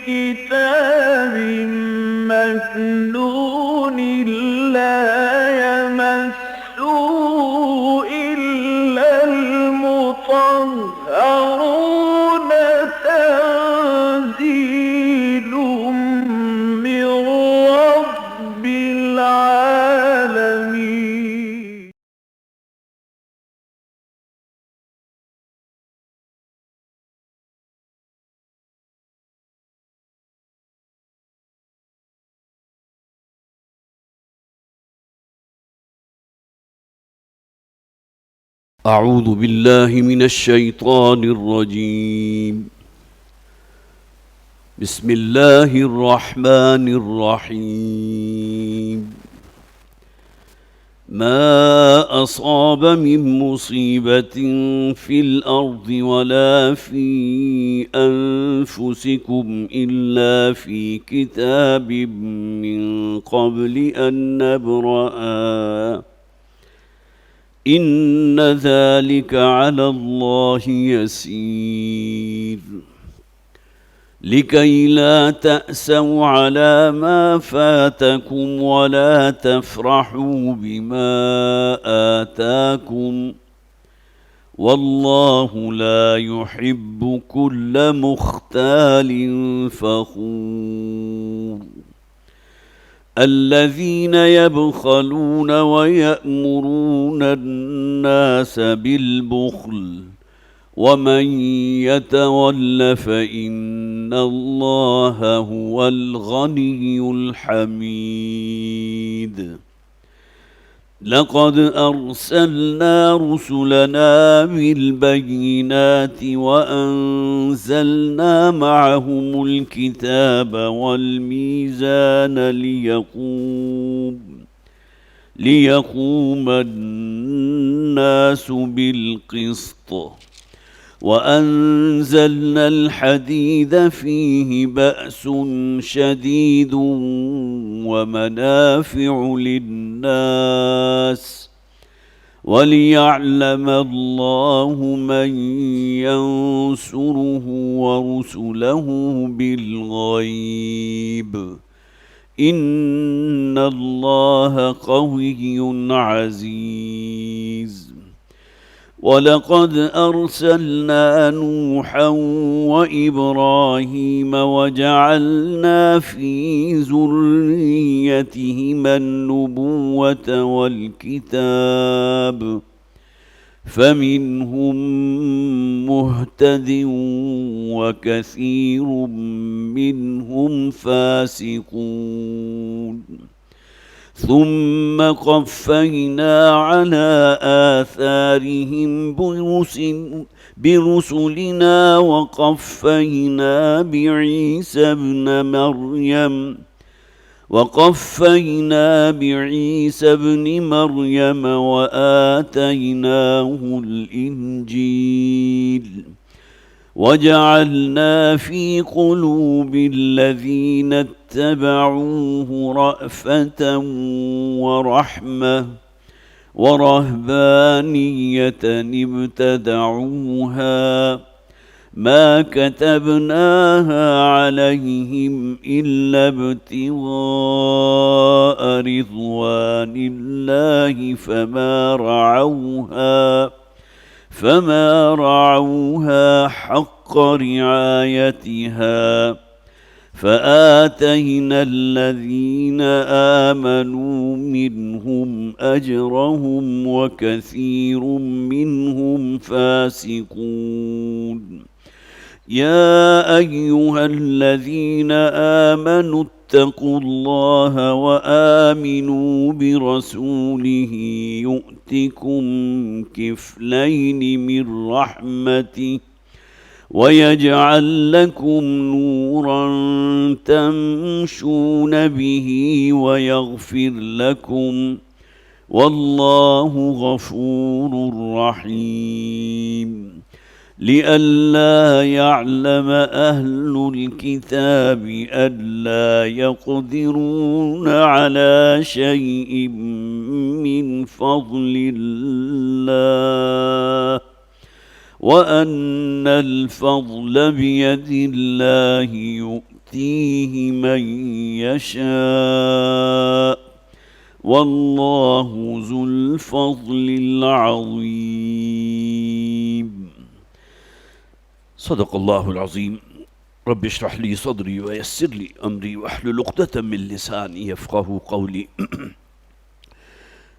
كتاب مكنون لا يمسه إلا المطهرون تنزيل من رب العالمين. أعوذ بالله من الشيطان الرجيم. بسم الله الرحمن الرحيم. ما أصاب من مصيبة في الأرض ولا في أنفسكم إلا في كتاب من قبل أن نبرأها إن ذلك على الله يسير. لكي لا تأسوا على ما فاتكم ولا تفرحوا بما آتاكم والله لا يحب كل مختال فخور. الذين يبخلون ويأمرون الناس بالبخل ومن يتول فإن الله هو الغني الحميد. لقد أرسلنا رسلنا بالبينات وأنزلنا معهم الكتاب والميزان ليقوم الناس بالقسط وأنزلنا الحديد فيه بأس شديد ومنافع للناس وليعلم الله من ينصره ورسله بالغيب إن الله قوي عزيز. ولقد أرسلنا نوحا وإبراهيم وجعلنا في ذريتهما النبوة والكتاب فمنهم مهتد وكثير منهم فاسقون. ثم قفينا على آثارهم برسلنا وقفينا بعيسى ابن مريم وآتيناه الإنجيل وجعلنا في قلوب الذين اتبعوه رأفة ورحمة ورهبانية ابتدعوها ما كتبناها عليهم إلا ابتغاء رضوان الله فما رعوها حق رعايتها فآتينا الذين آمنوا منهم أجرهم وكثير منهم فاسقون. يا أيها الذين آمنوا اتقوا الله وآمنوا برسوله يؤتكم كفلين من رحمته ويجعل لكم نورا تمشون به ويغفر لكم والله غفور رحيم. لئلا يعلم أهل الكتاب ألا يقدرون على شيء من فضل الله وأن الفضل بيد الله يؤتيه يؤتيه من يشاء والله ذو الفضل العظيم صدق الله العظيم رب اشرح لي صدري ويسر لي أمري واحلل عقدة من لساني يفقهوا قولي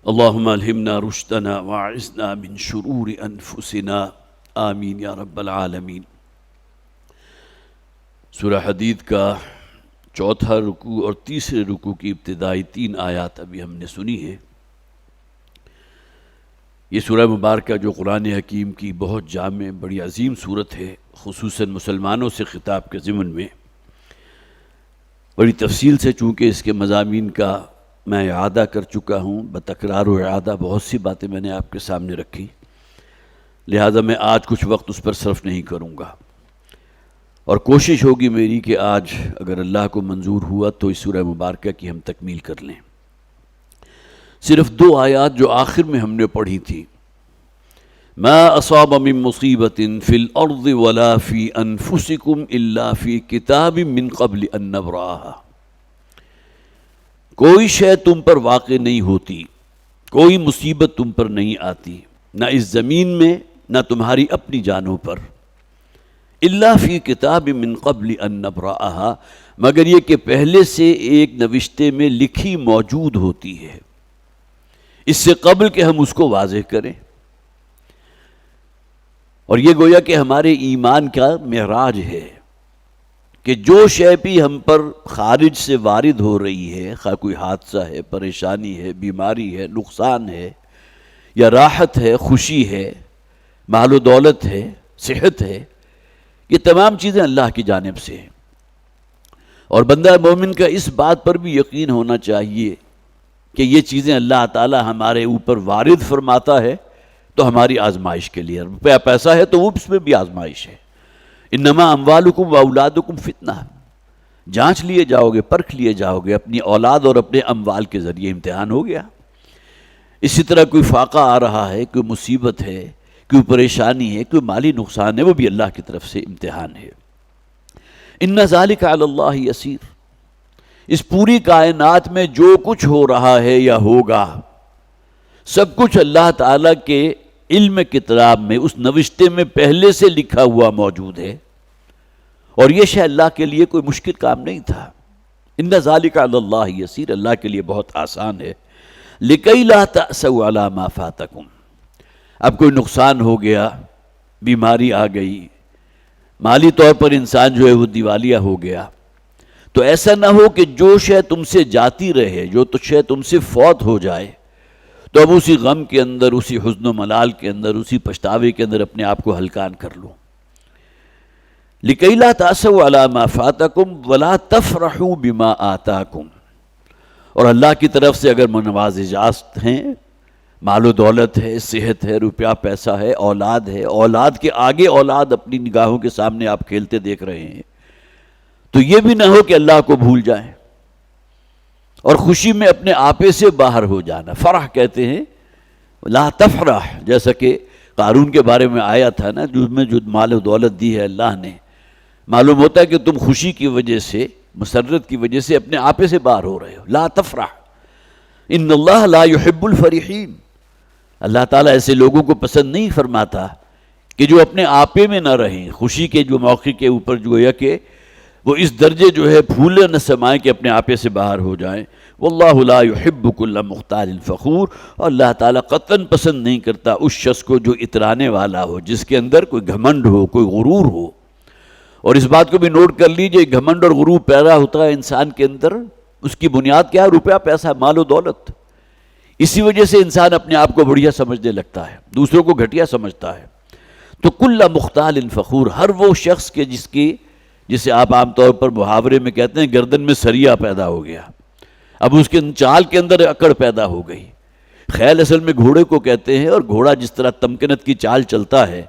اللهم الهمنا رشدنا واعصمنا من شرور أنفسنا آمین یا رب العالمین۔ سورہ حدید کا چوتھا رکوع اور تیسرے رکوع کی ابتدائی 3 آیات ابھی ہم نے سنی ہے۔ یہ سورہ مبارکہ جو قرآن حکیم کی بہت جامع بڑی عظیم صورت ہے، خصوصاً مسلمانوں سے خطاب کے ضمن میں بڑی تفصیل سے، چونکہ اس کے مضامین کا میں اعادہ کر چکا ہوں، بتکرار و اعادہ بہت سی باتیں میں نے آپ کے سامنے رکھی، لہذا میں آج کچھ وقت اس پر صرف نہیں کروں گا، اور کوشش ہوگی میری کہ آج اگر اللہ کو منظور ہوا تو اس سورہ مبارکہ کی ہم تکمیل کر لیں۔ صرف 2 آیات جو آخر میں ہم نے پڑھی تھی، ما اصاب من مصیبت فی الارض ولا فی انفسکم الا فی کتاب من قبل ان نبرأہا، کوئی شے تم پر واقع نہیں ہوتی، کوئی مصیبت تم پر نہیں آتی، نہ اس زمین میں نہ تمہاری اپنی جانوں پر، الا فی کتاب من قبل ان نبرأہا، مگر یہ کہ پہلے سے ایک نوشتے میں لکھی موجود ہوتی ہے، اس سے قبل کہ ہم اس کو واضح کریں۔ اور یہ گویا کہ ہمارے ایمان کا معراج ہے کہ جو شے بھی ہم پر خارج سے وارد ہو رہی ہے، خواہ کوئی حادثہ ہے، پریشانی ہے، بیماری ہے، نقصان ہے، یا راحت ہے، خوشی ہے، مال و دولت ہے، صحت ہے، یہ تمام چیزیں اللہ کی جانب سے ہیں، اور بندہ مومن کا اس بات پر بھی یقین ہونا چاہیے کہ یہ چیزیں اللہ تعالی ہمارے اوپر وارد فرماتا ہے تو ہماری آزمائش کے لیے، روپیہ پیسہ ہے تو وہ اس میں بھی آزمائش ہے۔ انما اموالکم و اولادکم فتنہ، جانچ لیے جاؤ گے، پرکھ لیے جاؤ گے، اپنی اولاد اور اپنے اموال کے ذریعے امتحان ہو گیا۔ اسی طرح کوئی فاقہ آ رہا ہے، کوئی مصیبت ہے، کوئی پریشانی ہے، کوئی مالی نقصان ہے، وہ بھی اللہ کی طرف سے امتحان ہے۔ ان ذالک علی اللہ یسیر، اس پوری کائنات میں جو کچھ ہو رہا ہے یا ہوگا، سب کچھ اللہ تعالیٰ کے علم کتاب میں، اس نوشتے میں پہلے سے لکھا ہوا موجود ہے، اور یہ شے اللہ کے لیے کوئی مشکل کام نہیں تھا۔ ان ذالک علی اللہ یسیر، اللہ کے لیے بہت آسان ہے۔ لِكَيْ لَا تَأْسَوْا عَلَى مَا فَاتَكُمْ، اب کوئی نقصان ہو گیا، بیماری آ گئی، مالی طور پر انسان جو ہے وہ دیوالیہ ہو گیا، تو ایسا نہ ہو کہ جو شے تم سے جاتی رہے، جو تو شے تم سے فوت ہو جائے، تو اب اسی غم کے اندر، اسی حزن و ملال کے اندر، اسی پچھتاوے کے اندر اپنے آپ کو ہلکان کر لو۔ لِكَيْ لَا تَأْسَوْا عَلَى مَا فَاتَكُمْ وَلَا تَفْرَحُوا بِمَا آتَاكُمْ، اور اللہ کی طرف سے اگر منوازجات ہیں، مال و دولت ہے، صحت ہے، روپیہ پیسہ ہے، اولاد ہے، اولاد کے آگے اولاد اپنی نگاہوں کے سامنے آپ کھیلتے دیکھ رہے ہیں، تو یہ بھی نہ ہو کہ اللہ کو بھول جائیں اور خوشی میں اپنے آپے سے باہر ہو جانا۔ فرح کہتے ہیں، لا تفرح، جیسا کہ قارون کے بارے میں آیا تھا نا، جس میں جو مال و دولت دی ہے اللہ نے، معلوم ہوتا ہے کہ تم خوشی کی وجہ سے، مسرت کی وجہ سے اپنے آپے سے باہر ہو رہے ہو۔ لا تفرح ان اللہ لا يحب الفرحین، اللہ تعالیٰ ایسے لوگوں کو پسند نہیں فرماتا کہ جو اپنے آپے میں نہ رہیں، خوشی کے جو موقع کے اوپر جو ہے کہ وہ اس درجے جو ہے پھولے نہ سمائیں کہ اپنے آپے سے باہر ہو جائیں۔ واللہ لا يحب كل مختال فخور، اور اللہ تعالیٰ قطعاً پسند نہیں کرتا اس شخص کو جو اترانے والا ہو، جس کے اندر کوئی گھمنڈ ہو، کوئی غرور ہو۔ اور اس بات کو بھی نوٹ کر لیجئے، گھمنڈ اور غرور پیدا ہوتا ہے انسان کے اندر، اس کی بنیاد کیا ہے؟ روپیہ پیسہ، مال و دولت۔ اسی وجہ سے انسان اپنے آپ کو بڑھیا سمجھنے لگتا ہے، دوسروں کو گھٹیا سمجھتا ہے۔ تو کل مختال فخور، ہر وہ شخص کے جسے آپ عام طور پر محاورے میں کہتے ہیں گردن میں سریا پیدا ہو گیا، اب اس کے چال کے اندر اکڑ پیدا ہو گئی۔ خیل اصل میں گھوڑے کو کہتے ہیں، اور گھوڑا جس طرح تمکنت کی چال چلتا ہے،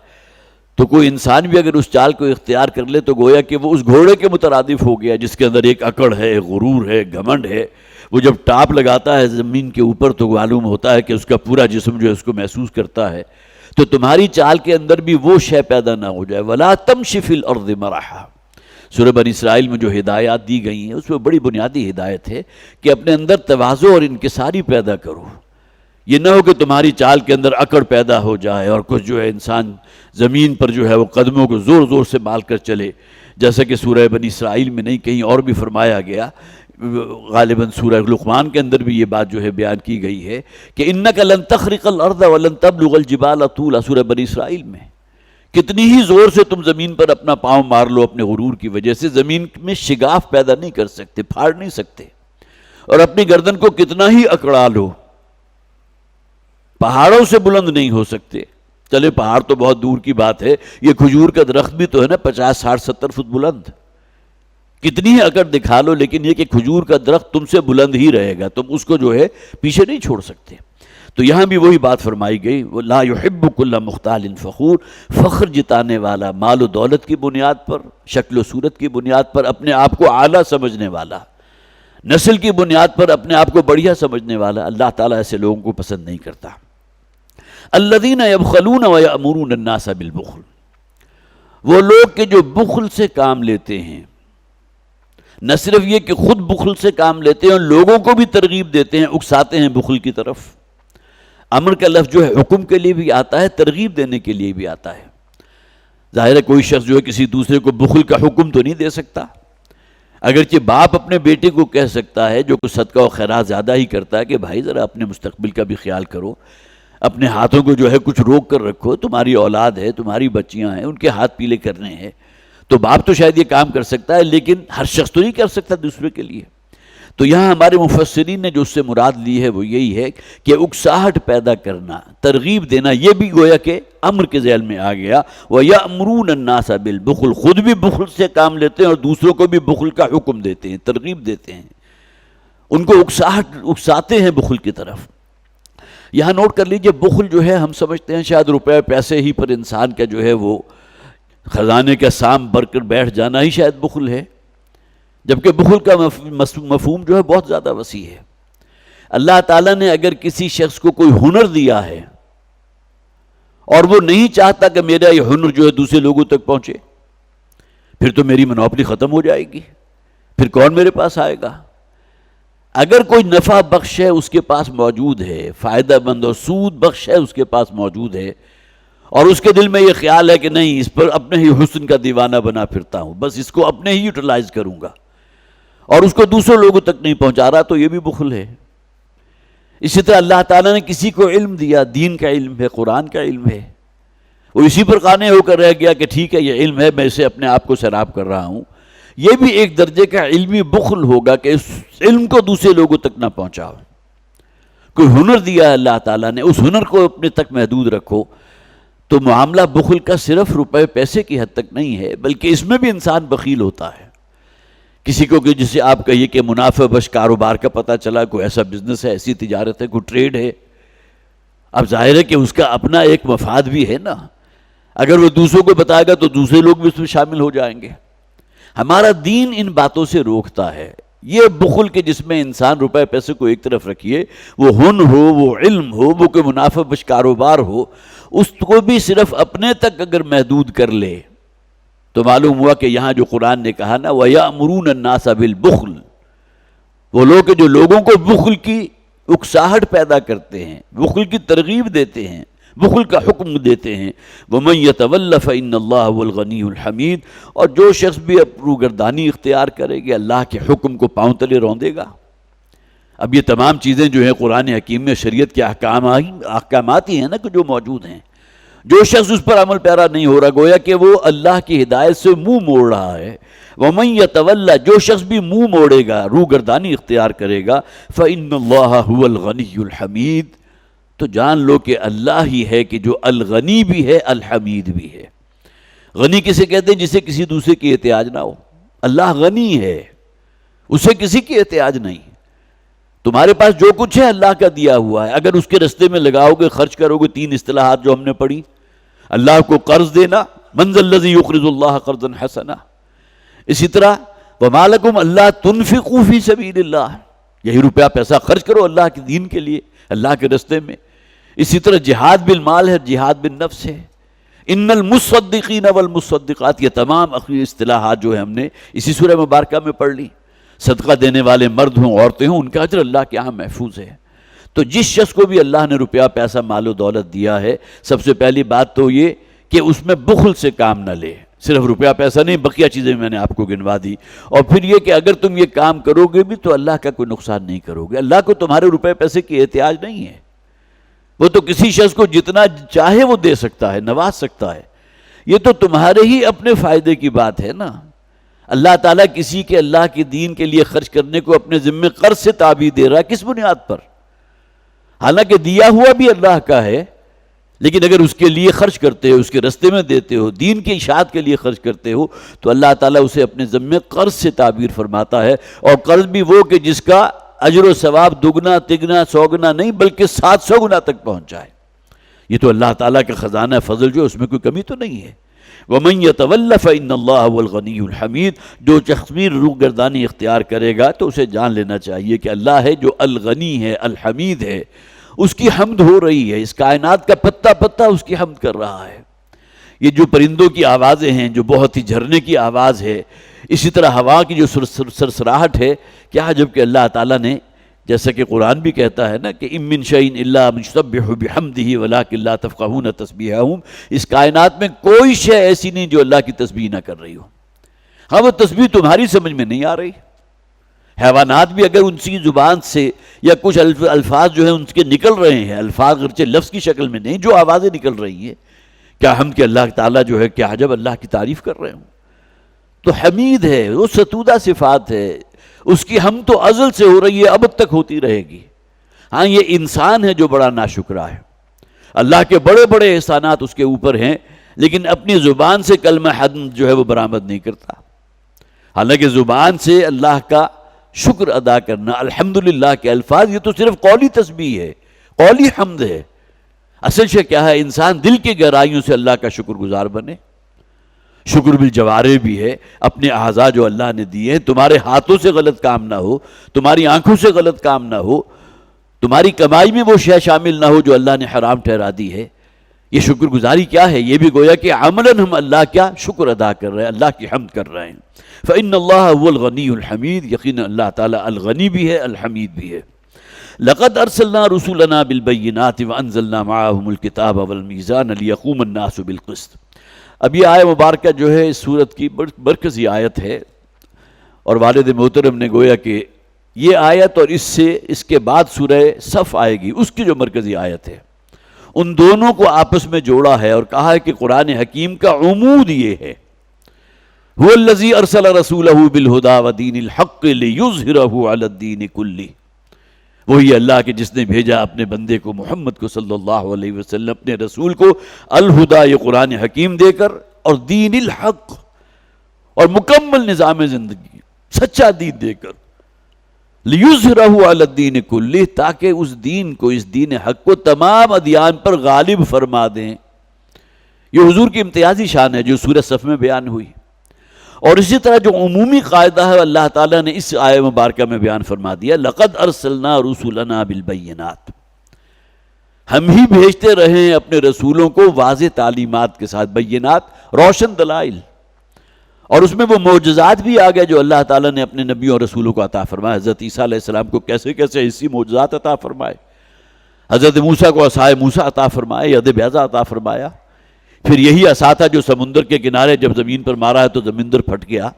تو کوئی انسان بھی اگر اس چال کو اختیار کر لے تو گویا کہ وہ اس گھوڑے کے مترادف ہو گیا، جس کے اندر ایک اکڑ ہے، غرور ہے، گھمنڈ ہے۔ وہ جب ٹاپ لگاتا ہے زمین کے اوپر تو معلوم ہوتا ہے کہ اس کا پورا جسم جو ہے اس کو محسوس کرتا ہے۔ تو تمہاری چال کے اندر بھی وہ شے پیدا نہ ہو جائے۔ وَلَا تَمْشِ فِي الْأَرْضِ مَرَحًا، سورہ بنی اسرائیل میں جو ہدایات دی گئی ہیں اس میں بڑی بنیادی ہدایت ہے کہ اپنے اندر تواضع اور انکساری پیدا کرو. یہ نہ ہو کہ تمہاری چال کے اندر اکڑ پیدا ہو جائے اور کچھ جو ہے انسان زمین پر جو ہے وہ قدموں کو زور زور سے مال کر چلے، جیسا کہ سورہ بنی اسرائیل میں نہیں کہیں اور بھی فرمایا گیا، غالباً سورہ لقمان کے اندر بھی یہ بات جو ہے بیان کی گئی ہے کہ اِنَّكَ لَن تَخْرِقَ الْأَرْضَ وَلَن تَبْلُغَ الْجِبَالَ طُولًا. سورہ بنی اسرائیل میں کتنی ہی زور سے تم زمین پر اپنا پاؤں مار لو اپنے غرور کی وجہ سے، زمین میں شگاف پیدا نہیں کر سکتے، پھاڑ نہیں سکتے. اور اپنی گردن کو کتنا ہی اکڑا لو، پہاڑوں سے بلند نہیں ہو سکتے. چلے پہاڑ تو بہت دور کی بات ہے، یہ کھجور کا درخت بھی تو ہے نا 50 60 70 فٹ بلند. کتنی ہی اکڑ دکھا لو لیکن یہ کہ کھجور کا درخت تم سے بلند ہی رہے گا، تم اس کو جو ہے پیچھے نہیں چھوڑ سکتے. تو یہاں بھی وہی بات فرمائی گئی، وہ لا يحب كل مختال فخور، فخر جتانے والا، مال و دولت کی بنیاد پر، شکل و صورت کی بنیاد پر اپنے آپ کو اعلیٰ سمجھنے والا، نسل کی بنیاد پر اپنے آپ کو بڑھیا سمجھنے والا، اللہ تعالیٰ ایسے لوگوں کو پسند نہیں کرتا. الذین یبخلون ویأمرون الناس بالبخل، وہ لوگ کہ جو بخل سے کام لیتے ہیں، نہ صرف یہ کہ خود بخل سے کام لیتے ہیں، لوگوں کو بھی ترغیب دیتے ہیں، اکساتے ہیں بخل کی طرف. امر کا لفظ جو ہے حکم کے لیے بھی آتا ہے، ترغیب دینے کے لیے بھی آتا ہے. ظاہر ہے کوئی شخص جو ہے کسی دوسرے کو بخل کا حکم تو نہیں دے سکتا، اگرچہ باپ اپنے بیٹے کو کہہ سکتا ہے جو کچھ صدقہ و خیرات زیادہ ہی کرتا ہے کہ بھائی ذرا اپنے مستقبل کا بھی خیال کرو، اپنے ہاتھوں کو جو ہے کچھ روک کر رکھو، تمہاری اولاد ہے، تمہاری بچیاں ہیں، ان کے ہاتھ پیلے کرنے ہیں. تو باپ تو شاید یہ کام کر سکتا ہے لیکن ہر شخص تو نہیں کر سکتا دوسرے کے لیے. تو یہاں ہمارے مفسرین نے جو اس سے مراد لی ہے وہ یہی ہے کہ اکساہٹ پیدا کرنا، ترغیب دینا، یہ بھی گویا کہ امر کے ذیل میں آ گیا. وَيَأْمُرُونَ النَّاسَ بِالْبُخْلِ، خود بھی بخل سے کام لیتے ہیں اور دوسروں کو بھی بخل کا حکم دیتے ہیں، ترغیب دیتے ہیں، ان کو اکساتے ہیں بخل کی طرف. یہاں نوٹ کر لیجئے، بخل جو ہے ہم سمجھتے ہیں شاید روپے پیسے ہی پر انسان کا جو ہے وہ خزانے کا سام بھر کر بیٹھ جانا ہی شاید بخل ہے، جبکہ بخل کا مفہوم جو ہے بہت زیادہ وسیع ہے. اللہ تعالیٰ نے اگر کسی شخص کو کوئی ہنر دیا ہے اور وہ نہیں چاہتا کہ میرا یہ ہنر جو ہے دوسرے لوگوں تک پہنچے، پھر تو میری منوپلی ختم ہو جائے گی، پھر کون میرے پاس آئے گا؟ اگر کوئی نفع بخش ہے اس کے پاس موجود ہے، فائدہ مند اور سود بخش ہے اس کے پاس موجود ہے، اور اس کے دل میں یہ خیال ہے کہ نہیں اس پر اپنے ہی حسن کا دیوانہ بنا پھرتا ہوں، بس اس کو اپنے ہی یوٹیلائز کروں گا، اور اس کو دوسرے لوگوں تک نہیں پہنچا رہا، تو یہ بھی بخل ہے. اسی طرح اللہ تعالیٰ نے کسی کو علم دیا، دین کا علم ہے، قرآن کا علم ہے، وہ اسی پر قانع ہو کر رہ گیا کہ ٹھیک ہے یہ علم ہے، میں اسے اپنے آپ کو سیراب کر رہا ہوں. یہ بھی ایک درجے کا علمی بخل ہوگا کہ اس علم کو دوسرے لوگوں تک نہ پہنچاؤ. کوئی ہنر دیا ہے اللہ تعالیٰ نے، اس ہنر کو اپنے تک محدود رکھو. تو معاملہ بخل کا صرف روپے پیسے کی حد تک نہیں ہے، بلکہ اس میں بھی انسان بخیل ہوتا ہے. کسی کو کہ جسے آپ کہیے کہ منافع بخش کاروبار کا پتہ چلا، کوئی ایسا بزنس ہے، ایسی تجارت ہے، کوئی ٹریڈ ہے، اب ظاہر ہے کہ اس کا اپنا ایک مفاد بھی ہے نا. اگر وہ دوسروں کو بتائے گا تو دوسرے لوگ بھی اس میں شامل ہو جائیں گے. ہمارا دین ان باتوں سے روکتا ہے. یہ بخل کے جس میں انسان روپے پیسے کو ایک طرف رکھیے، وہ ہن ہو، وہ علم ہو، وہ کوئی منافع بخش کاروبار ہو، اس کو بھی صرف اپنے تک اگر محدود کر لے تو معلوم ہوا کہ یہاں جو قرآن نے کہا نا وَيَأْمُرُونَ النَّاسَ بِالْبُخْلِ، وہ لوگ جو لوگوں کو بخل کی اکساہٹ پیدا کرتے ہیں، بخل کی ترغیب دیتے ہیں، بخل کا حکم دیتے ہیں. وَمَن يَتَوَلَّ فَإِنَّ اللَّهَ هُوَ الْغَنِيُّ الْحَمِيدُ، اور جو شخص بھی روگردانی اختیار کرے گا اللہ کے حکم کو پاؤں تلے روندے گا. اب یہ تمام چیزیں جو ہیں قرآن حکیم میں شریعت کے احکامات ہی ہیں نا کہ جو موجود ہیں. جو شخص اس پر عمل پیرا نہیں ہو رہا گویا کہ وہ اللہ کی ہدایت سے منہ موڑ رہا ہے. وَمَن يَتَوَلَّ، جو شخص بھی منہ موڑے گا، روگردانی اختیار کرے گا، فَإِنَّ اللَّهَ هُوَ الْغَنِيُّ الْحَمِيدُ، تو جان لو کہ اللہ ہی ہے کہ جو الغنی بھی ہے، الحمید بھی ہے. غنی کسے کہتے ہیں؟ جسے کسی دوسرے کی احتیاج نہ ہو. اللہ غنی ہے، اسے کسی کی احتیاج نہیں. تمہارے پاس جو کچھ ہے اللہ کا دیا ہوا ہے، اگر اس کے رستے میں لگاؤ گے، خرچ کرو گے، 3 اصطلاحات جو ہم نے پڑھی، اللہ کو قرض دینا، من ذا الذی یقرض اللہ قرضا حسنا. اسی طرح وما لکم الا تنفقوا فی سبیل اللہ، یہی روپیہ پیسہ خرچ کرو اللہ کے دین کے لیے، اللہ کے رستے میں. اسی طرح جہاد بالمال ہے، جہاد بالنفس ہے. ان المصدقین والمصدقات، یہ تمام اخیر اصطلاحات جو ہے ہم نے اسی سورہ مبارکہ میں پڑھ لی. صدقہ دینے والے مرد ہوں عورتیں ہوں، ان کا اجر اللہ کے ہاں محفوظ ہے. تو جس شخص کو بھی اللہ نے روپیہ پیسہ مال و دولت دیا ہے، سب سے پہلی بات تو یہ کہ اس میں بخل سے کام نہ لے. صرف روپیہ پیسہ نہیں، بقیہ چیزیں میں نے آپ کو گنوا دی. اور پھر یہ کہ اگر تم یہ کام کرو گے بھی تو اللہ کا کوئی نقصان نہیں کرو گے. اللہ کو تمہارے روپے پیسے کی احتیاج نہیں ہے. وہ تو کسی شخص کو جتنا چاہے وہ دے سکتا ہے، نواز سکتا ہے. یہ تو تمہارے ہی اپنے فائدے کی بات ہے نا. اللہ تعالیٰ کسی کے اللہ کے دین کے لیے خرچ کرنے کو اپنے ذمہ قرض سے تعبیر دے رہا ہے، کس بنیاد پر؟ حالانکہ دیا ہوا بھی اللہ کا ہے، لیکن اگر اس کے لیے خرچ کرتے ہو، اس کے رستے میں دیتے ہو، دین کی اشاعت کے لیے خرچ کرتے ہو، تو اللہ تعالیٰ اسے اپنے ذمہ قرض سے تعبیر فرماتا ہے. اور قرض بھی وہ کہ جس کا اجر و ثواب دگنا تگنا 100 گنا نہیں بلکہ 700 گنا تک پہنچ جائے. یہ تو اللہ تعالیٰ کا خزانہ فضل جو، اس میں کوئی کمی تو نہیں ہے. وَمَن يَتَوَلَّ فَإِنَّ اللَّهَ هُوَ الْغَنِيُّ الْحَمِيدُ. جو شخص بھی روگردانی اختیار کرے گا تو اسے جان لینا چاہیے کہ اللہ ہے جو الغنی ہے، الحمید ہے. اس کی حمد ہو رہی ہے، اس کائنات کا پتا پتا اس کی حمد کر رہا ہے. یہ جو پرندوں کی آوازیں ہیں، جو بہت ہی جھرنے کی آواز ہے، اسی طرح ہوا کی جو سرسراہٹ ہے، کیا جب کہ اللہ تعالیٰ نے، جیسا کہ قرآن بھی کہتا ہے نا کہ اِن مِّن شَيْءٍ إِلَّا يُسَبِّحُ بِحَمْدِهِ وَلَٰكِن لَّا تَفْقَهُونَ تَسْبِيحَهُمْ. اس کائنات میں کوئی شے ایسی نہیں جو اللہ کی تسبیح نہ کر رہی ہو. ہاں وہ تسبیح تمہاری سمجھ میں نہیں آ رہی. حیوانات بھی اگر ان کی زبان سے یا کچھ الفاظ جو ہیں ان کے نکل رہے ہیں، الفاظ اگرچہ لفظ کی شکل میں نہیں، جو آوازیں نکل رہی ہیں، کیا ہم کہ اللہ تعالیٰ جو ہے کیا عجب اللہ کی تعریف کر رہے ہوں. تو حمید ہے، وہ ستودہ صفات ہے، اس کی ہم تو ازل سے ہو رہی ہے، اب تک ہوتی رہے گی. ہاں یہ انسان ہے جو بڑا ناشکرا ہے. اللہ کے بڑے بڑے احسانات اس کے اوپر ہیں، لیکن اپنی زبان سے کلمہ حمد جو ہے وہ برآمد نہیں کرتا. حالانکہ زبان سے اللہ کا شکر ادا کرنا، الحمدللہ کے الفاظ، یہ تو صرف قولی تسبیح ہے، قولی حمد ہے. اصل شے کیا ہے؟ انسان دل کی گہرائیوں سے اللہ کا شکر گزار بنے. شکر بالجوارح بھی ہے، اپنے اعضاء جو اللہ نے دیے ہیں، تمہارے ہاتھوں سے غلط کام نہ ہو، تمہاری آنکھوں سے غلط کام نہ ہو، تمہاری کمائی میں وہ شے شامل نہ ہو جو اللہ نے حرام ٹھہرا دی ہے. یہ شکر گزاری کیا ہے؟ یہ بھی گویا کہ عملاً ہم اللہ کا شکر ادا کر رہے ہیں، اللہ کی حمد کر رہے ہیں. فَإِنَّ اللَّهَ هُوَ الْغَنِيُّ الْحَمِيدُ. یقیناً اللہ تعالیٰ الغنی بھی ہے، الحمید بھی ہے. لَقَدْ أَرْسَلْنَا رُسُلَنَا بِالْبَيِّنَاتِ وَأَنزَلْنَا مَعَهُمُ الْكِتَابَ وَالْمِيزَانَ لِيَقُومَ النَّاسُ بِالْقِسْطِ. اب یہ آیت مبارکہ جو ہے اس سورت کی مرکزی آیت ہے، اور والد محترم نے گویا کہ یہ آیت اور اس کے بعد سورہ صف آئے گی، اس کی جو مرکزی آیت ہے، ان دونوں کو آپس میں جوڑا ہے اور کہا ہے کہ قرآن حکیم کا عمود یہ ہے، هُوَ الَّذِي أَرْسَلَ رَسُولَهُ بِالْهُدَى وَدِينِ الْحَقِّ لِيُظْهِرَهُ عَلَى الدِّينِ كُلِّهِ. وہی اللہ کے جس نے بھیجا اپنے بندے کو محمد کو صلی اللہ علیہ وسلم، اپنے رسول کو الہدا، یہ قرآن حکیم دے کر، اور دین الحق، اور مکمل نظام زندگی، سچا دین دے کر، لِيُظْهِرَهُ عَلَى الدِّينِ كُلِّهِ، تاکہ اس دین کو، اس دین حق کو تمام ادیان پر غالب فرما دیں. یہ حضور کی امتیازی شان ہے جو سورہ صف میں بیان ہوئی. اور اسی طرح جو عمومی قاعدہ ہے اللہ تعالیٰ نے اس آیت مبارکہ میں بیان فرما دیا، لَقَدْ أَرْسَلْنَا رُسُلَنَا بِالْبَيِّنَاتِ. ہم ہی بھیجتے رہے ہیں اپنے رسولوں کو واضح تعلیمات کے ساتھ، بینات، روشن دلائل. اور اس میں وہ معجزات بھی آ گئے جو اللہ تعالیٰ نے اپنے نبیوں اور رسولوں کو عطا فرمایا. حضرت عیسیٰ علیہ السلام کو کیسے کیسے حصی معجزات عطا فرمائے، حضرت موسیٰ کو عصائے موسیٰ عطا فرمائے، ید بیضا عطا فرمایا. پھر یہی عصا تھا جو سمندر کے کنارے جب زمین پر مارا ہے تو سمندر پھٹ گیا،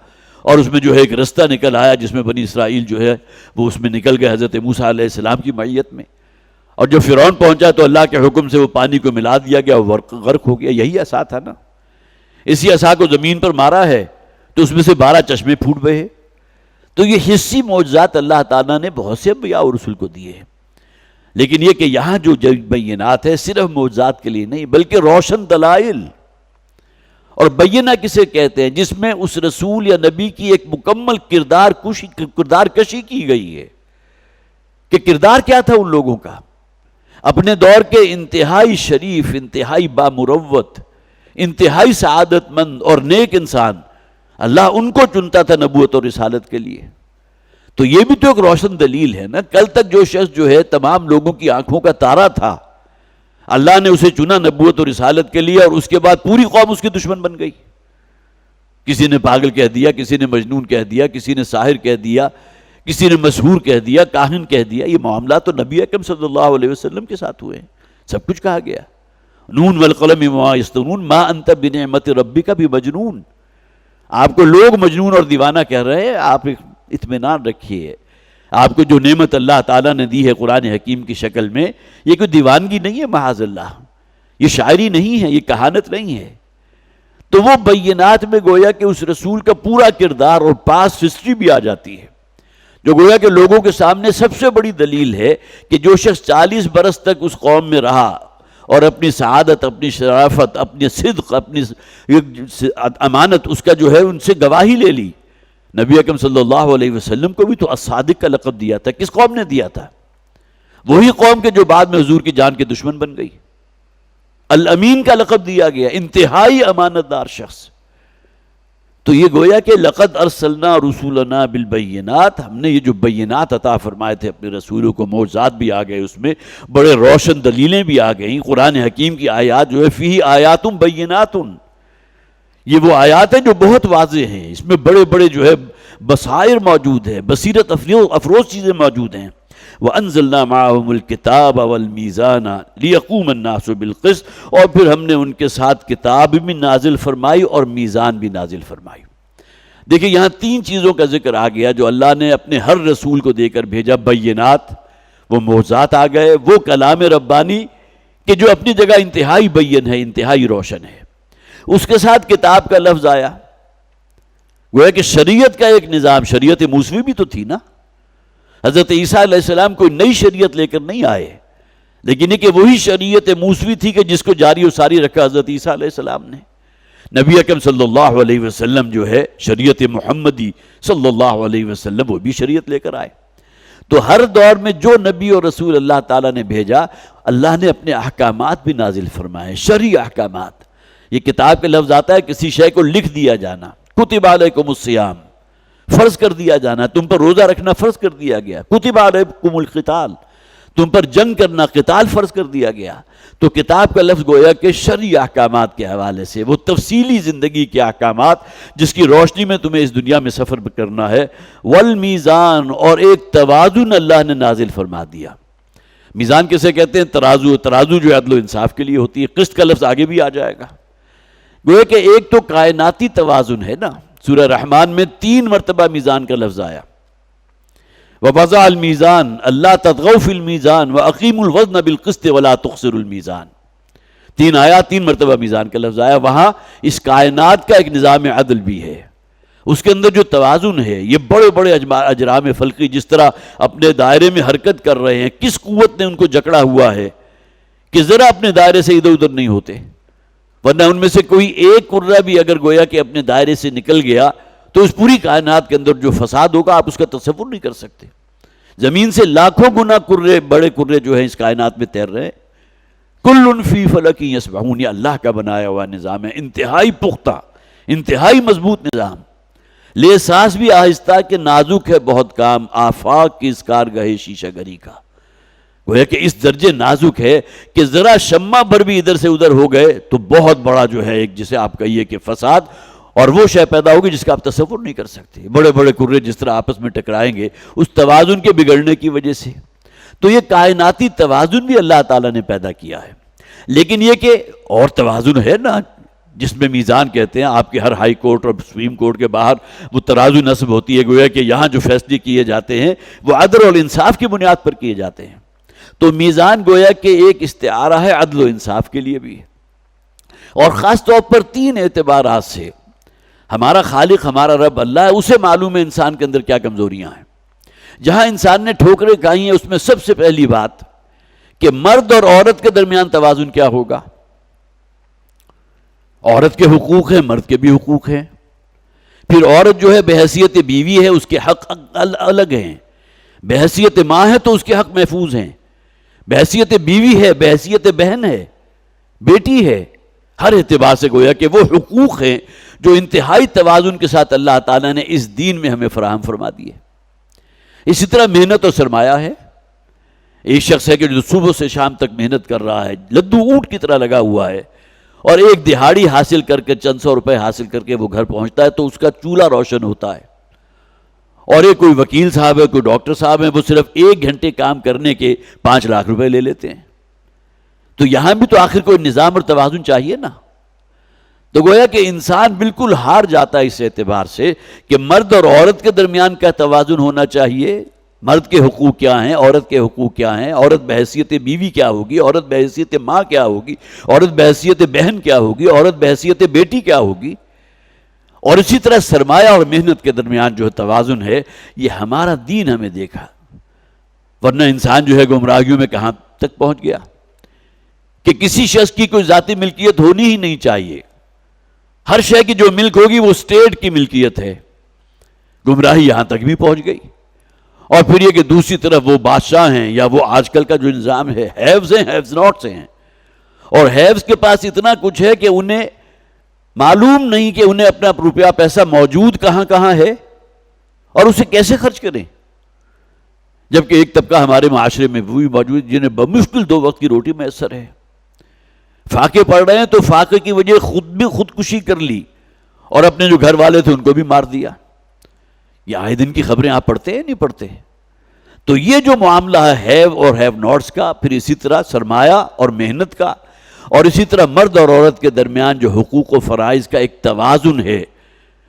اور اس میں جو ہے ایک رستہ نکل آیا جس میں بنی اسرائیل جو ہے وہ اس میں نکل گئے حضرت موسیٰ علیہ السلام کی معیت میں. اور جو فرعون پہنچا تو اللہ کے حکم سے وہ پانی کو ملا دیا گیا، وہ غرق ہو گیا. یہی عصا تھا نا. اسی عصا کو زمین پر مارا ہے تو اس میں سے 12 چشمے پھوٹ بہے. تو یہ حصی معجزات اللہ تعالیٰ نے بہت سے انبیاء اور رسول کو دیے ہیں. لیکن یہ کہ یہاں جو بینات ہے صرف معجزات کے لیے نہیں بلکہ روشن دلائل. اور بینہ کسے کہتے ہیں؟ جس میں اس رسول یا نبی کی ایک مکمل کردار کشی کی گئی ہے. کہ کردار کیا تھا ان لوگوں کا؟ اپنے دور کے انتہائی شریف، انتہائی بامروت، انتہائی سعادت مند اور نیک انسان، اللہ ان کو چنتا تھا نبوت اور رسالت کے لیے. تو یہ بھی تو ایک روشن دلیل ہے نا. کل تک جو شخص جو ہے تمام لوگوں کی آنکھوں کا تارا تھا، اللہ نے اسے چنا نبوت اور رسالت کے لیے، اور اس کے بعد پوری قوم اس کی دشمن بن گئی. کسی نے پاگل کہہ دیا، کسی نے مجنون کہہ دیا، کسی نے ساحر کہہ دیا، کسی نے مسحور کہہ دیا، کاہن کہہ دیا. یہ معاملات تو نبی اکرم صلی اللہ علیہ وسلم کے ساتھ ہوئے ہیں. سب کچھ کہا گیا. نون والقلم وما یسطرون ما انت بنعمت ربک بمجنون. آپ کو لوگ مجنون اور دیوانہ کہہ رہے ہیں، آپ اطمینان رکھیے. آپ کو جو نعمت اللہ تعالیٰ نے دی ہے قرآن حکیم کی شکل میں، یہ کوئی دیوانگی نہیں ہے معاذ اللہ، یہ شاعری نہیں ہے، یہ کہانت نہیں ہے. تو وہ بینات میں گویا کہ اس رسول کا پورا کردار اور پاس ہسٹری بھی آ جاتی ہے، جو گویا کہ لوگوں کے سامنے سب سے بڑی دلیل ہے کہ جو شخص 40 برس تک اس قوم میں رہا اور اپنی سعادت، اپنی شرافت، اپنی صدق، اپنی امانت اس کا جو ہے ان سے گواہی لے لی. نبی اکرم صلی اللہ علیہ وسلم کو بھی تو الصادق کا لقب دیا تھا. کس قوم نے دیا تھا؟ وہی قوم کے جو بعد میں حضور کی جان کے دشمن بن گئی. الامین کا لقب دیا گیا، انتہائی امانت دار شخص. تو یہ گویا کہ لقد ارسلنا رسولنا بالبینات، ہم نے یہ جو بینات عطا فرمائے تھے اپنے رسولوں کو، معجزات بھی آ گئے، اس میں بڑے روشن دلیلیں بھی آ گئیں. قرآن حکیم کی آیات جو ہے فیہ آیات بینات، یہ وہ آیات ہیں جو بہت واضح ہیں. اس میں بڑے بڑے جو ہے بصائر موجود ہیں، بصیرت افروز چیزیں موجود ہیں. وَأَنزَلْنَا مَعَهُمُ الْكِتَابَ وَالْمِيزَانَ لِيَقُومَ النَّاسُ بِالْقِسْطِ، اور پھر ہم نے ان کے ساتھ کتاب بھی نازل فرمائی اور میزان بھی نازل فرمائی. دیکھیں یہاں 3 چیزوں کا ذکر آ گیا جو اللہ نے اپنے ہر رسول کو دے کر بھیجا. بینات، وہ معجزات آ گئے، وہ کلام ربانی کہ جو اپنی جگہ انتہائی بین ہے، انتہائی روشن ہے. اس کے ساتھ کتاب کا لفظ آیا، گویا کہ شریعت کا ایک نظام. شریعت موسوی بھی تو تھی نا. حضرت عیسیٰ علیہ السلام کوئی نئی شریعت لے کر نہیں آئے، لیکن یہ کہ وہی شریعت موسوی تھی کہ جس کو جاری و ساری رکھا حضرت عیسیٰ علیہ السلام نے. نبی اکرم صلی اللہ علیہ وسلم جو ہے شریعت محمدی صلی اللہ علیہ وسلم، وہ بھی شریعت لے کر آئے. تو ہر دور میں جو نبی اور رسول اللہ تعالیٰ نے بھیجا، اللہ نے اپنے احکامات بھی نازل فرمائے، شرعی احکامات. یہ کتاب کا لفظ آتا ہے کسی شے کو لکھ دیا جانا. کتب علیکم الصیام، فرض کر دیا جانا، تم پر روزہ رکھنا فرض کر دیا گیا. کتب علیکم القتال، تم پر جنگ کرنا، قتال فرض کر دیا گیا. تو کتاب کا لفظ گویا کہ شرعی احکامات کے حوالے سے، وہ تفصیلی زندگی کے احکامات جس کی روشنی میں تمہیں اس دنیا میں سفر کرنا ہے. والمیزان، اور ایک توازن اللہ نے نازل فرما دیا. میزان کسے کہتے ہیں؟ ترازو. ترازو جو عدل و انصاف کے لیے ہوتی ہے. قسط کا لفظ آگے بھی آ جائے گا. گویا کہ ایک تو کائناتی توازن ہے نا. سورہ رحمان میں 3 مرتبہ میزان کا لفظ آیا. وَوَضَعَ الْمِيزَانَ أَلَّا تَطْغَوْا فِي الْمِيزَانِ وَأَقِيمُوا الْوَزْنَ بِالْقِسْطِ وَلَا تُخْسِرُوا الْمِيزَانَ. 3 آیات، 3 مرتبہ میزان کا لفظ آیا. وہاں اس کائنات کا ایک نظام عدل بھی ہے. اس کے اندر جو توازن ہے، یہ بڑے بڑے اجرام فلکی جس طرح اپنے دائرے میں حرکت کر رہے ہیں، کس قوت نے ان کو جکڑا ہوا ہے کہ ذرا اپنے دائرے سے ادھر ادھر نہیں ہوتے. ورنہ ان میں سے کوئی ایک کرہ بھی اگر گویا کہ اپنے دائرے سے نکل گیا تو اس پوری کائنات کے اندر جو فساد ہوگا آپ اس کا تصور نہیں کر سکتے. زمین سے لاکھوں گنا کرے، بڑے کرے جو ہیں اس کائنات میں تیر رہے ہیں. کل فی فلک یسبحون، یہ اللہ کا بنایا ہوا نظام ہے، انتہائی پختہ، انتہائی مضبوط نظام. لے سانس بھی آہستہ کہ نازک ہے بہت کام، آفاق کی اس کارگاہ شیشہ گری کا. گویا کہ اس درجے نازک ہے کہ ذرا شمع بھر بھی ادھر سے ادھر ہو گئے تو بہت بڑا جو ہے ایک جسے آپ کہیے کہ فساد اور وہ شے پیدا ہوگی جس کا آپ تصور نہیں کر سکتے. بڑے بڑے کرے جس طرح آپس میں ٹکرائیں گے اس توازن کے بگڑنے کی وجہ سے. تو یہ کائناتی توازن بھی اللہ تعالیٰ نے پیدا کیا ہے. لیکن یہ کہ اور توازن ہے نا جس میں میزان کہتے ہیں. آپ کے ہر ہائی کورٹ اور سپریم کورٹ کے باہر وہ ترازو نصب ہوتی ہے. گویا کہ یہاں جو فیصلے کیے جاتے ہیں وہ عدل اور انصاف کی بنیاد پر کیے جاتے ہیں. تو میزان گویا کہ ایک استعارہ ہے عدل و انصاف کے لیے بھی. اور خاص طور پر 3 اعتبارات سے ہمارا خالق ہمارا رب اللہ ہے، اسے معلوم ہے انسان کے اندر کیا کمزوریاں ہیں. جہاں انسان نے ٹھوکریں کھائی ہیں اس میں سب سے پہلی بات کہ مرد اور عورت کے درمیان توازن کیا ہوگا. عورت کے حقوق ہیں، مرد کے بھی حقوق ہیں. پھر عورت جو ہے بحیثیت بیوی ہے، اس کے حق الگ ہیں. بحیثیت ماں ہے تو اس کے حق محفوظ ہیں. بحیثیت بیوی ہے، بحیثیت بہن ہے، بیٹی ہے. ہر اعتبار سے گویا کہ وہ حقوق ہیں جو انتہائی توازن کے ساتھ اللہ تعالیٰ نے اس دین میں ہمیں فراہم فرما دیے. اسی طرح محنت اور سرمایہ ہے. ایک شخص ہے کہ جو صبح سے شام تک محنت کر رہا ہے، لدو اونٹ کی طرح لگا ہوا ہے، اور ایک دہاڑی حاصل کر کے چند سو روپے حاصل کر کے وہ گھر پہنچتا ہے تو اس کا چولہا روشن ہوتا ہے. اور ایک کوئی وکیل صاحب ہے، کوئی ڈاکٹر صاحب ہے، وہ صرف 1 گھنٹے کام کرنے کے 5 لاکھ روپے لے لیتے ہیں. تو یہاں بھی تو آخر کوئی نظام اور توازن چاہیے نا. تو گویا کہ انسان بالکل ہار جاتا ہے اس اعتبار سے کہ مرد اور عورت کے درمیان کا توازن ہونا چاہیے. مرد کے حقوق کیا ہیں، عورت کے حقوق کیا ہیں، عورت بحیثیت بیوی کیا ہوگی، عورت بحیثیت ماں کیا ہوگی، عورت بحیثیت بہن کیا ہوگی، عورت بحیثیت بیٹی کیا ہوگی. اور اسی طرح سرمایہ اور محنت کے درمیان جو توازن ہے، یہ ہمارا دین ہمیں دیکھا. ورنہ انسان جو ہے گمراہیوں میں کہاں تک پہنچ گیا کہ کسی شخص کی کوئی ذاتی ملکیت ہونی ہی نہیں چاہیے. ہر شے کی جو ملک ہوگی وہ اسٹیٹ کی ملکیت ہے. گمراہی یہاں تک بھی پہنچ گئی. اور پھر یہ کہ دوسری طرف وہ بادشاہ ہیں یا وہ آج کل کا جو نظام ہے، ہیوز ہیں، ہیوز ناٹس ہیں. اور ہیوز کے پاس اتنا کچھ ہے کہ انہیں معلوم نہیں کہ انہیں اپنا روپیہ پیسہ موجود کہاں کہاں ہے اور اسے کیسے خرچ کریں. جبکہ ایک طبقہ ہمارے معاشرے میں وہی موجود جنہیں بمشکل 2 وقت کی روٹی میسر ہے. فاقے پڑ رہے ہیں تو فاقے کی وجہ خود بھی خودکشی کر لی اور اپنے جو گھر والے تھے ان کو بھی مار دیا. یہ آئے دن کی خبریں آپ پڑھتے ہیں نہیں پڑھتے؟ تو یہ جو معاملہ ہے ہیو اور ہیو ناٹس کا، پھر اسی طرح سرمایہ اور محنت کا، اور اسی طرح مرد اور عورت کے درمیان جو حقوق و فرائض کا ایک توازن ہے،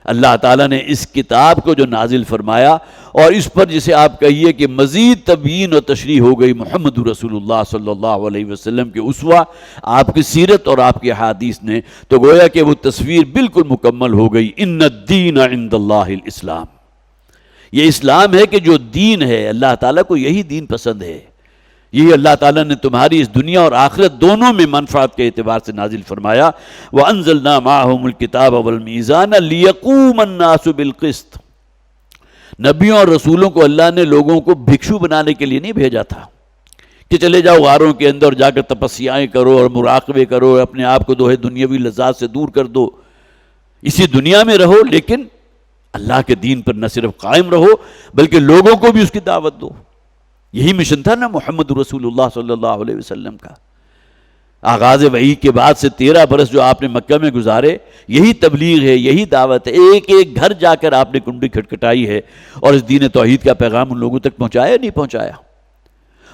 اللہ تعالیٰ نے اس کتاب کو جو نازل فرمایا اور اس پر جسے آپ کہیے کہ مزید تبیین و تشریح ہو گئی محمد رسول اللہ صلی اللہ علیہ وسلم کے اسوہ، آپ کی سیرت اور آپ کی احادیث نے، تو گویا کہ وہ تصویر بالکل مکمل ہو گئی. ان الدین عند اللہ الاسلام. یہ اسلام ہے کہ جو دین ہے اللہ تعالیٰ کو یہی دین پسند ہے. یہی اللہ تعالیٰ نے تمہاری اس دنیا اور آخرت دونوں میں منفعت کے اعتبار سے نازل فرمایا. وَأَنزَلْنَا مَعَهُمُ الْكِتَابَ وَالْمِيزَانَ لِيَقُومَ النَّاسُ بِالْقِسْطِ. نبیوں اور رسولوں کو اللہ نے لوگوں کو بھکشو بنانے کے لیے نہیں بھیجا تھا کہ چلے جاؤ غاروں کے اندر جا کر تپسیائیں کرو اور مراقبے کرو اور اپنے آپ کو دوہے دنیاوی لذات سے دور کر دو. اسی دنیا میں رہو لیکن اللہ کے دین پر نہ صرف قائم رہو بلکہ لوگوں کو بھی اس کی دعوت دو. یہی مشن تھا نا محمد رسول اللہ صلی اللہ علیہ وسلم کا. آغاز وحی کے بعد سے 13 برس جو آپ نے مکہ میں گزارے، یہی تبلیغ ہے، یہی دعوت ہے. ایک ایک گھر جا کر آپ نے کنڈی کھٹکھٹائی ہے اور اس دین توحید کا پیغام ان لوگوں تک پہنچایا نہیں پہنچایا.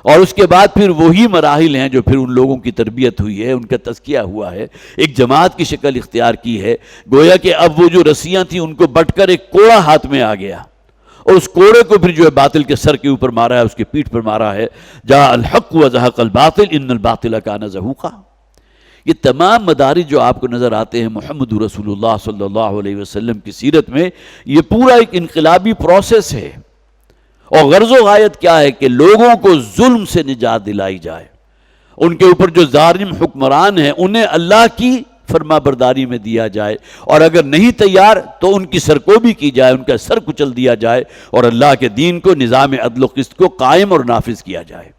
اور اس کے بعد پھر وہی مراحل ہیں جو پھر ان لوگوں کی تربیت ہوئی ہے، ان کا تزکیہ ہوا ہے، ایک جماعت کی شکل اختیار کی ہے. گویا کہ اب وہ جو رسیاں تھیں ان کو بٹ کر ایک کوڑا ہاتھ میں آ گیا اور اس کوڑے کو پھر جو ہے باطل کے سر کے اوپر مارا ہے، اس کے پیٹھ پر مارا ہے. جاء الحق وزہق الباطل ان الباطل کان زہوقا. یہ تمام مدارج جو آپ کو نظر آتے ہیں محمد رسول اللہ صلی اللہ علیہ وسلم کی سیرت میں، یہ پورا ایک انقلابی پروسیس ہے. اور غرض و غایت کیا ہے کہ لوگوں کو ظلم سے نجات دلائی جائے. ان کے اوپر جو ظالم حکمران ہیں انہیں اللہ کی فرما برداری میں دیا جائے، اور اگر نہیں تیار تو ان کی سرکوبی کی جائے، ان کا سر کچل دیا جائے اور اللہ کے دین کو، نظام عدل و قسط کو قائم اور نافذ کیا جائے.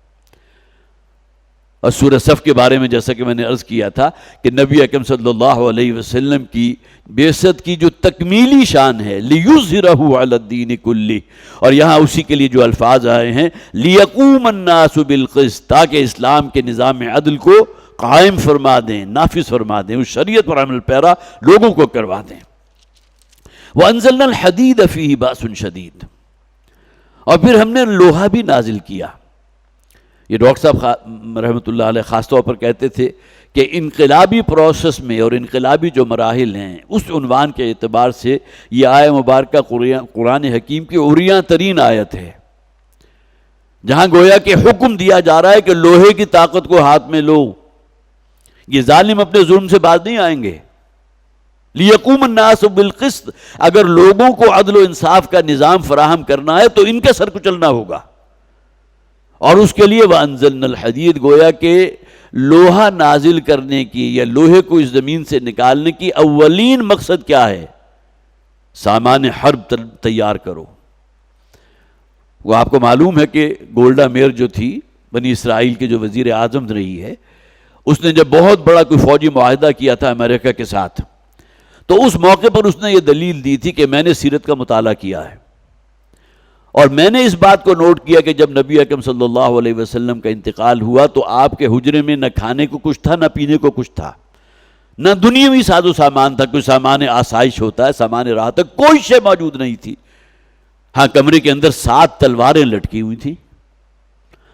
اور سورہ صف کے بارے میں جیسا کہ میں نے عرض کیا تھا کہ نبی اکرم صلی اللہ علیہ وسلم کی بعثت کی جو تکمیلی شان ہے لِيُظْهِرَهُ عَلَى الدِّينِ كُلِّهِ، اور یہاں اسی کے لیے جو الفاظ آئے ہیں لِيَقُومَ النَّاسُ بِالْقِسْطِ، تاکہ اسلام کے نظام عدل کو قائم فرما دیں، نافذ فرما دیں، اس شریعت پر عمل پیرا لوگوں کو کروا دیں. وَأَنزَلْنَا الْحَدِيدَ فِيهِ بَأْسٌ شَدِيدٌ، اور پھر ہم نے لوہا بھی نازل کیا. یہ ڈاکٹر صاحب رحمۃ اللہ علیہ خاص طور پر کہتے تھے کہ انقلابی پروسیس میں اور انقلابی جو مراحل ہیں اس عنوان کے اعتبار سے یہ آیہ مبارکہ قرآن حکیم کی عریاں ترین آیت ہے، جہاں گویا کہ حکم دیا جا رہا ہے کہ لوہے کی طاقت کو ہاتھ میں لو. یہ ظالم اپنے ظلم سے باز نہیں آئیں گے. لِيَقُومَ النَّاسُ بِالْقِسْطِ، اگر لوگوں کو عدل و انصاف کا نظام فراہم کرنا ہے تو ان کا سر کچلنا ہوگا. اور اس کے لیے وَأَنزَلْنَا الْحَدِيدَ، گویا کہ لوہا نازل کرنے کی یا لوہے کو اس زمین سے نکالنے کی اولین مقصد کیا ہے؟ سامان حرب تیار کرو. وہ آپ کو معلوم ہے کہ گولڈا میئر جو تھی بنی اسرائیل کے جو وزیر اعظم رہی ہے، اس نے جب بہت بڑا کوئی فوجی معاہدہ کیا تھا امریکہ کے ساتھ، تو اس موقع پر اس نے یہ دلیل دی تھی کہ میں نے سیرت کا مطالعہ کیا ہے اور میں نے اس بات کو نوٹ کیا کہ جب نبی اکرم صلی اللہ علیہ وسلم کا انتقال ہوا تو آپ کے حجرے میں نہ کھانے کو کچھ تھا، نہ پینے کو کچھ تھا، نہ دنیاوی ساز و سامان تھا، کوئی سامان آسائش ہوتا ہے، سامان راحت، کوئی شے موجود نہیں تھی۔ ہاں کمرے کے اندر 7 تلواریں لٹکی ہوئی تھیں،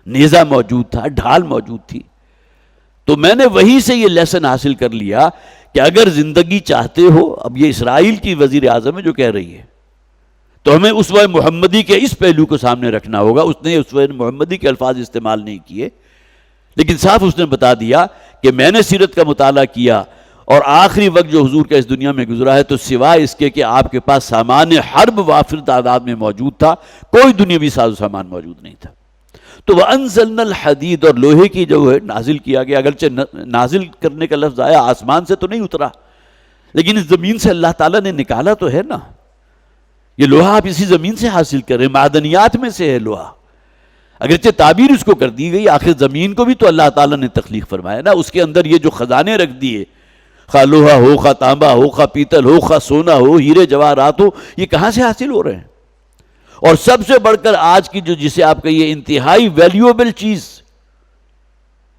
نیزہ موجود تھا، ڈھال موجود تھی۔ تو میں نے وہیں سے یہ لیسن حاصل کر لیا کہ اگر زندگی چاہتے ہو، اب یہ اسرائیل کی وزیر اعظم ہے جو کہہ رہی ہے، تو ہمیں اسوہ محمدی کے اس پہلو کو سامنے رکھنا ہوگا۔ اس نے اسوہ محمدی کے الفاظ استعمال نہیں کیے، لیکن صاف اس نے بتا دیا کہ میں نے سیرت کا مطالعہ کیا اور آخری وقت جو حضور کا اس دنیا میں گزرا ہے تو سوائے اس کے کہ آپ کے پاس سامان حرب وافر تعداد میں موجود تھا، کوئی دنیاوی ساز و سامان موجود نہیں تھا۔ تو وَأَنزَلْنَا الْحَدِيدَ، اور لوہے کی جو ہے نازل کیا گیا، اگرچہ نازل کرنے کا لفظ آیا آسمان سے تو نہیں اترا، لیکن اس زمین سے اللہ تعالیٰ نے نکالا تو ہے نا۔ یہ لوہا آپ اسی زمین سے حاصل کر رہے ہیں، معدنیات میں سے ہے لوہا، اگرچہ تعبیر اس کو کر دی گئی، آخر زمین کو بھی تو اللہ تعالیٰ نے تخلیق فرمایا نا۔ اس کے اندر یہ جو خزانے رکھ دیے، خواہ لوہا ہو، خواہ تانبا ہو، خواہ پیتل ہو، خواہ سونا ہو، ہیرے جواہرات ہو، یہ کہاں سے حاصل ہو رہے ہیں؟ اور سب سے بڑھ کر آج کی جو جسے آپ کہیے انتہائی ویلیوبل چیز،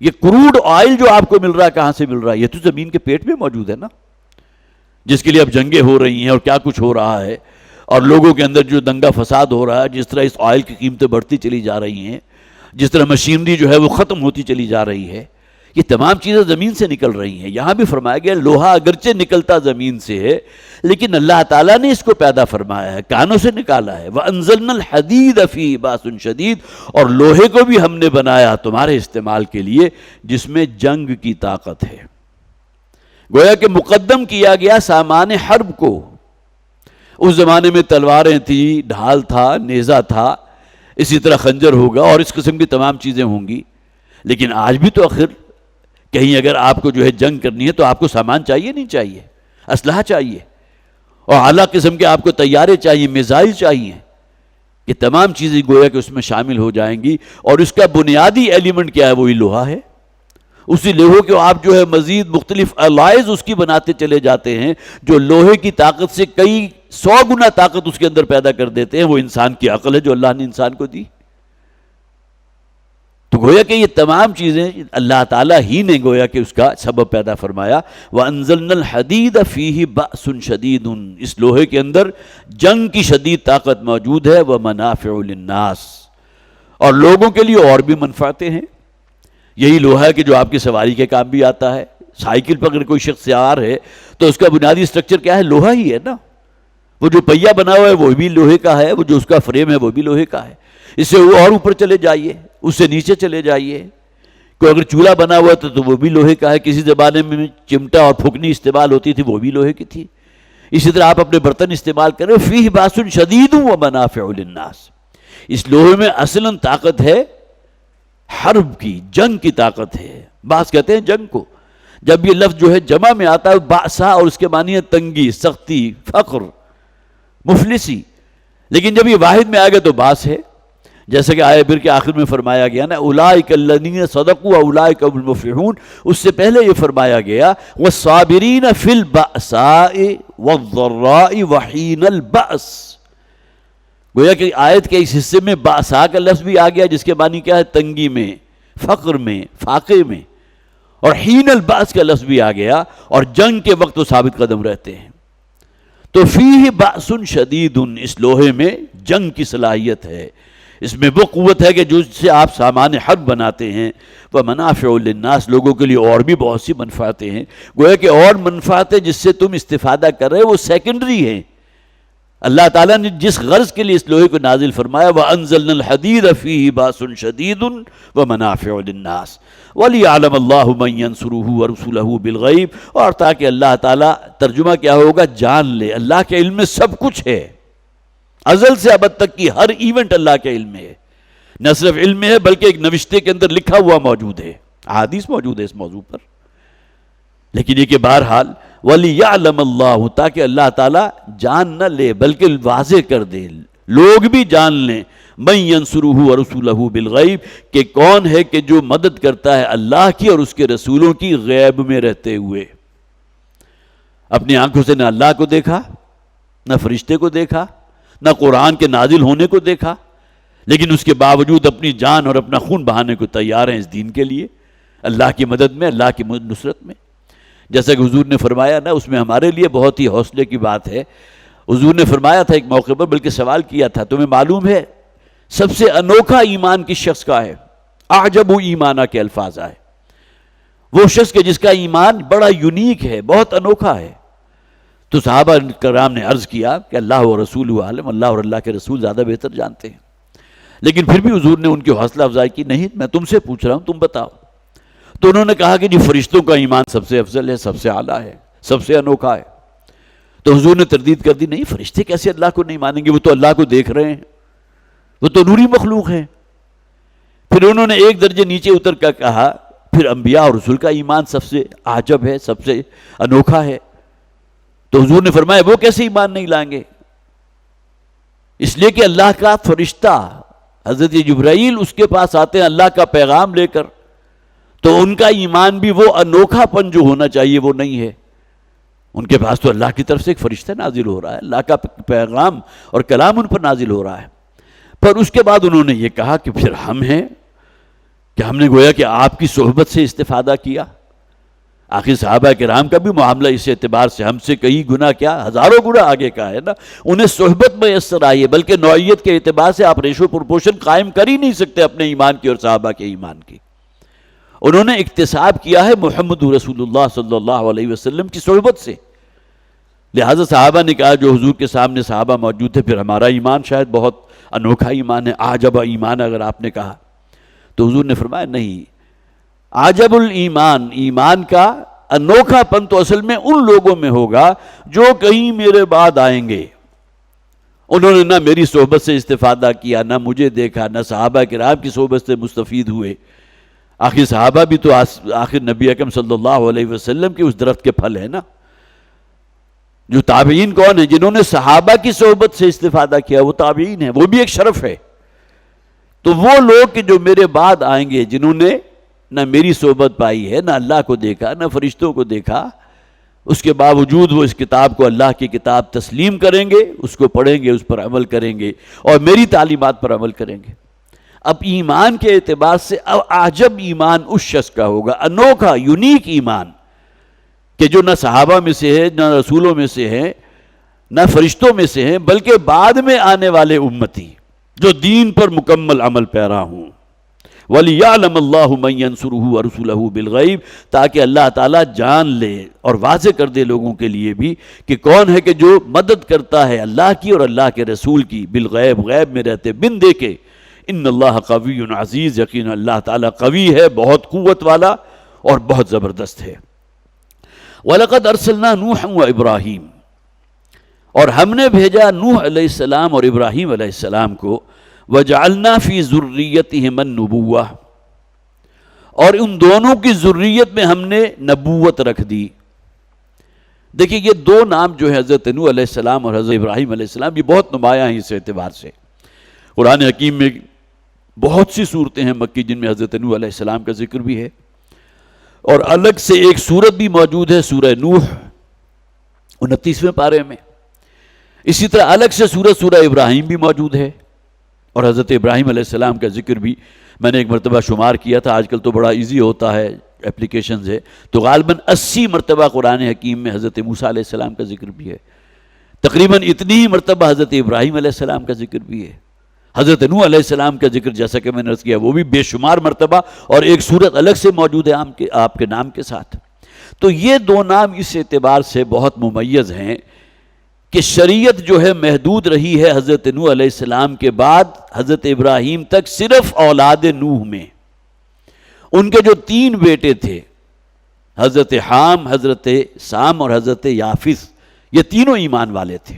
یہ کروڈ آئل جو آپ کو مل رہا ہے، کہاں سے مل رہا ہے؟ یہ تو زمین کے پیٹ میں موجود ہے نا، جس کے لیے اب جنگیں ہو رہی ہیں اور کیا کچھ ہو رہا ہے، اور لوگوں کے اندر جو دنگا فساد ہو رہا ہے، جس طرح اس آئل کی قیمتیں بڑھتی چلی جا رہی ہیں، جس طرح مشینری جو ہے وہ ختم ہوتی چلی جا رہی ہے، یہ تمام چیزیں زمین سے نکل رہی ہیں۔ یہاں بھی فرمایا گیا لوہا اگرچہ نکلتا زمین سے ہے، لیکن اللہ تعالیٰ نے اس کو پیدا فرمایا ہے، کانوں سے نکالا ہے۔ وَأَنزَلْنَا الْحَدِيدَ فِيهِ بَأْسٌ شَدِيدٌ، اور لوہے کو بھی ہم نے بنایا تمہارے استعمال کے لیے جس میں جنگ کی طاقت ہے۔ گویا کہ مقدم کیا گیا سامان حرب کو۔ اس زمانے میں تلواریں تھیں، ڈھال تھا، نیزہ تھا، اسی طرح خنجر ہوگا اور اس قسم کی تمام چیزیں ہوں گی، لیکن آج بھی تو آخر کہیں اگر آپ کو جو ہے جنگ کرنی ہے تو آپ کو سامان چاہیے نہیں چاہیے، اسلحہ چاہیے، اور اعلیٰ قسم کے آپ کو طیارے چاہیے، میزائل چاہیے، یہ تمام چیزیں گویا کہ اس میں شامل ہو جائیں گی۔ اور اس کا بنیادی ایلیمنٹ کیا ہے؟ وہی لوہا ہے۔ اسی لوہے کو آپ جو ہے مزید مختلف الائز اس کی بناتے چلے جاتے ہیں جو لوہے کی طاقت سے کئی 100 گنا طاقت اس کے اندر پیدا کر دیتے ہیں۔ وہ انسان کی عقل ہے جو اللہ نے انسان کو دی۔ تو گویا کہ یہ تمام چیزیں اللہ تعالیٰ ہی نے گویا کہ اس کا سبب پیدا فرمایا۔ وَأَنزَلْنَا الْحَدِيدَ فِيهِ بَأْسٌ شَدِيدٌ، اس لوہے کے اندر جنگ کی شدید طاقت موجود ہے۔ وَمَنَافِعُ لِلنَّاسِ، اور لوگوں کے لیے اور بھی منفعتیں ہیں۔ یہی لوہا ہے کہ جو آپ کی سواری کے کام بھی آتا ہے۔ سائیکل پر اگر کوئی شخص سوار ہے تو اس کا بنیادی سٹرکچر کیا ہے؟ لوہا ہی ہے نا۔ وہ جو پہیہ بنا ہوا ہے وہ بھی لوہے کا ہے، وہ جو اس کا فریم ہے وہ بھی لوہے کا ہے۔ اس سے وہ اور اوپر چلے جائیے، اس سے نیچے چلے جائیے، کوئی اگر چولہا بنا ہوا تو وہ بھی لوہے کا ہے۔ کسی زمانے میں چمٹا اور پھکنی استعمال ہوتی تھی، وہ بھی لوہے کی تھی۔ اسی طرح آپ اپنے برتن استعمال کریں، فیہ باس شدید ومنافع للناس، اس لوہے میں اصلاً طاقت ہے حرب کی، جنگ کی طاقت ہے۔ بعض کہتے ہیں جنگ کو، جب یہ لفظ جو ہے جمع میں آتا ہے باسا، اور اس کے معنی ہے تنگی، سختی، فقر، مفلسی، لیکن جب یہ واحد میں آ گیا تو باس ہے۔ جیسا کہ آیہ بر کے آخر میں فرمایا گیا نا، اولئک الذین صدقوا اولئک هم المفلحون، اس سے پہلے یہ فرمایا گیا والصابرین فی البأساء والضراء وحین البأس۔ گویا کہ آیت کے اس حصے میں بأسا کا لفظ بھی آ گیا جس کے معنی کیا ہے؟ تنگی میں، فقر میں، فاقے میں، اور حین البأس کا لفظ بھی آ گیا، اور جنگ کے وقت وہ ثابت قدم رہتے ہیں۔ تو فیہ بأس شدید، اس لوہے میں جنگ کی صلاحیت ہے، اس میں وہ قوت ہے کہ جس سے آپ سامان حرب بناتے ہیں۔ وَمَنَافِعُ لِلنَّاسِ، لوگوں کے لیے اور بھی بہت سی منفعتیں ہیں۔ گویا کہ اور منفعتیں جس سے تم استفادہ کر رہے وہ سیکنڈری ہیں۔ اللہ تعالیٰ نے جس غرض کے لیے اس لوہے کو نازل فرمایا، وَأَنزَلْنَا الْحَدِيدَ فِيهِ بَأْسٌ شَدِيدٌ وَمَنَافِعُ لِلنَّاسِ وَلِيَعْلَمَ اللَّهُ مَن يَنصُرُهُ وَرُسُلَهُ بِالْغَيْبِ، اور تاکہ اللہ تعالیٰ، ترجمہ کیا ہوگا؟ جان لے، اللہ کے علم میں سب کچھ ہے، ازل سے ابد تک کی ہر ایونٹ اللہ کے علم میں ہے۔ نہ صرف علم میں ہے بلکہ ایک نوشتے کے اندر لکھا ہوا موجود ہے، احادیث موجود ہے اس موضوع پر۔ لیکن یہ کہ بہرحال وَلِيَعْلَمَ اللَّهُ، تاکہ اللہ تعالیٰ جان نہ لے بلکہ واضح کر دے، لوگ بھی جان لیں، مَن يَنصُرُهُ وَرُسُلَهُ بِالْغَيْبِ، کہ کون ہے کہ جو مدد کرتا ہے اللہ کی اور اس کے رسولوں کی غیب میں رہتے ہوئے۔ اپنی آنکھوں سے نہ اللہ کو دیکھا، نہ فرشتے کو دیکھا، نہ قرآن کے نازل ہونے کو دیکھا، لیکن اس کے باوجود اپنی جان اور اپنا خون بہانے کو تیار ہیں اس دین کے لیے، اللہ کی مدد میں، اللہ کی نصرت میں. جیسا کہ حضور نے فرمایا نا، اس میں ہمارے لیے بہت ہی حوصلے کی بات ہے. حضور نے فرمایا تھا ایک موقع پر، بلکہ سوال کیا تھا، تمہیں معلوم ہے سب سے انوکھا ایمان کس شخص کا ہے؟ اعجب ایمانہ کے الفاظ آئے. وہ شخص کے جس کا ایمان بڑا یونیک ہے، بہت انوکھا ہے. تو صحابہ کرام نے عرض کیا کہ اللہ و رسول عالم، اللہ اور اللہ کے رسول زیادہ بہتر جانتے ہیں. لیکن پھر بھی حضور نے ان کی حوصلہ افزائی کی، نہیں میں تم سے پوچھ رہا ہوں، تم بتاؤ. تو انہوں نے کہا کہ جی فرشتوں کا ایمان سب سے افضل ہے، سب سے اعلیٰ ہے، سب سے انوکھا ہے. تو حضور نے تردید کر دی، نہیں فرشتے کیسے اللہ کو نہیں مانیں گے، وہ تو اللہ کو دیکھ رہے ہیں، وہ تو نوری مخلوق ہیں. پھر انہوں نے ایک درجے نیچے اتر کر کہا پھر انبیاء اور رسول کا ایمان سب سے عجب ہے، سب سے انوکھا ہے. تو حضور نے فرمایا وہ کیسے ایمان نہیں لائیں گے؟ اس لیے کہ اللہ کا فرشتہ حضرت جبرائیل اس کے پاس آتے ہیں اللہ کا پیغام لے کر، تو ان کا ایمان بھی وہ انوکھا پن جو ہونا چاہیے وہ نہیں ہے. ان کے پاس تو اللہ کی طرف سے ایک فرشتہ نازل ہو رہا ہے، اللہ کا پیغام اور کلام ان پر نازل ہو رہا ہے. پر اس کے بعد انہوں نے یہ کہا کہ پھر ہم ہیں کہ ہم نے گویا کہ آپ کی صحبت سے استفادہ کیا. آخر صحابہ کرام کا بھی معاملہ اس اعتبار سے ہم سے کئی گنا کیا، ہزاروں گنا آگے کا ہے نا. انہیں صحبت میسر آئی ہے، بلکہ نوعیت کے اعتبار سے آپ ریشو پروپورشن قائم کر ہی نہیں سکتے اپنے ایمان کی اور صحابہ کے ایمان کی. انہوں نے اکتساب کیا ہے محمد رسول اللہ صلی اللہ علیہ وسلم کی صحبت سے. لہٰذا صحابہ نے کہا جو حضور کے سامنے صحابہ موجود تھے، پھر ہمارا ایمان شاید بہت انوکھا ایمان ہے، عجب ایمان اگر آپ نے کہا. تو حضور نے فرمایا نہیں، عجب الایمان، ایمان کا انوکھا پن تو اصل میں ان لوگوں میں ہوگا جو کہیں میرے بعد آئیں گے. انہوں نے نہ میری صحبت سے استفادہ کیا، نہ مجھے دیکھا، نہ صحابہ کرام کی صحبت سے مستفید ہوئے. آخر صحابہ بھی تو آخر نبی اکرم صلی اللہ علیہ وسلم کے اس درخت کے پھل ہیں نا. جو تابعین کون ہیں؟ جنہوں نے صحابہ کی صحبت سے استفادہ کیا، وہ تابعین ہیں، وہ بھی ایک شرف ہے. تو وہ لوگ کہ جو میرے بعد آئیں گے، جنہوں نے نہ میری صحبت پائی ہے، نہ اللہ کو دیکھا، نہ فرشتوں کو دیکھا، اس کے باوجود وہ اس کتاب کو اللہ کی کتاب تسلیم کریں گے، اس کو پڑھیں گے، اس پر عمل کریں گے اور میری تعلیمات پر عمل کریں گے. اب ایمان کے اعتبار سے عجب ایمان اس شخص کا ہوگا، انوکھا یونیک ایمان، کہ جو نہ صحابہ میں سے ہے، نہ رسولوں میں سے ہے، نہ فرشتوں میں سے ہیں، بلکہ بعد میں آنے والے امتی جو دین پر مکمل عمل پیرا ہوں. وَلِيَعْلَمَ اللَّهُ مَن يَنْصُرُهُ وَرُسُلَهُ بِالْغَيْبِ، تاکہ اللہ تعالیٰ جان لے اور واضح کر دے لوگوں کے لیے بھی کہ کون ہے کہ جو مدد کرتا ہے اللہ کی اور اللہ کے رسول کی، بالغیب، غیب میں رہتے بن دیکھے. ان اللہ قوی عزیز، یقین اللہ تعالیٰ قوی ہے، بہت قوت والا اور بہت زبردست ہے. وَلَقَدْ أَرْسَلْنَا نُوحًا وَإِبْرَاهِيمَ، اور ہم نے بھیجا نوح علیہ السلام اور ابراہیم علیہ السلام کو. وَجَعَلْنَا فِي ذُرِّيَّتِهِمَا النُّبُوَّةَ، اور ان دونوں کی ذریت میں ہم نے نبوت رکھ دی. دیکھیں یہ دو نام جو ہے حضرت نوح علیہ السلام اور حضرت ابراہیم علیہ السلام، یہ بہت نمایاں ہیں اس اعتبار سے. قرآن حکیم میں بہت سی صورتیں ہیں مکی جن میں حضرت نوح علیہ السلام کا ذکر بھی ہے، اور الگ سے ایک سورت بھی موجود ہے سورہ نوح 29ویں پارے میں. اسی طرح الگ سے سورہ ابراہیم بھی موجود ہے، اور حضرت ابراہیم علیہ السلام کا ذکر بھی میں نے ایک مرتبہ شمار کیا تھا. آج کل تو بڑا ایزی ہوتا ہے، اپلیکیشنز ہے، تو غالباً 80 مرتبہ قرآن حکیم میں حضرت موسیٰ علیہ السلام کا ذکر بھی ہے. تقریباً اتنی ہی مرتبہ حضرت ابراہیم علیہ السلام کا ذکر بھی ہے. حضرت نوح علیہ السلام کا ذکر جیسا کہ میں نے عرض کیا وہ بھی بے شمار مرتبہ، اور ایک صورت الگ سے موجود ہے آپ کے نام کے ساتھ. تو یہ دو نام اس اعتبار سے بہت ممیز ہیں کہ شریعت جو ہے محدود رہی ہے حضرت نوح علیہ السلام کے بعد حضرت ابراہیم تک صرف اولاد نوح میں. ان کے جو 3 بیٹے تھے، حضرت حام، حضرت سام اور حضرت یافث، یہ تینوں ایمان والے تھے،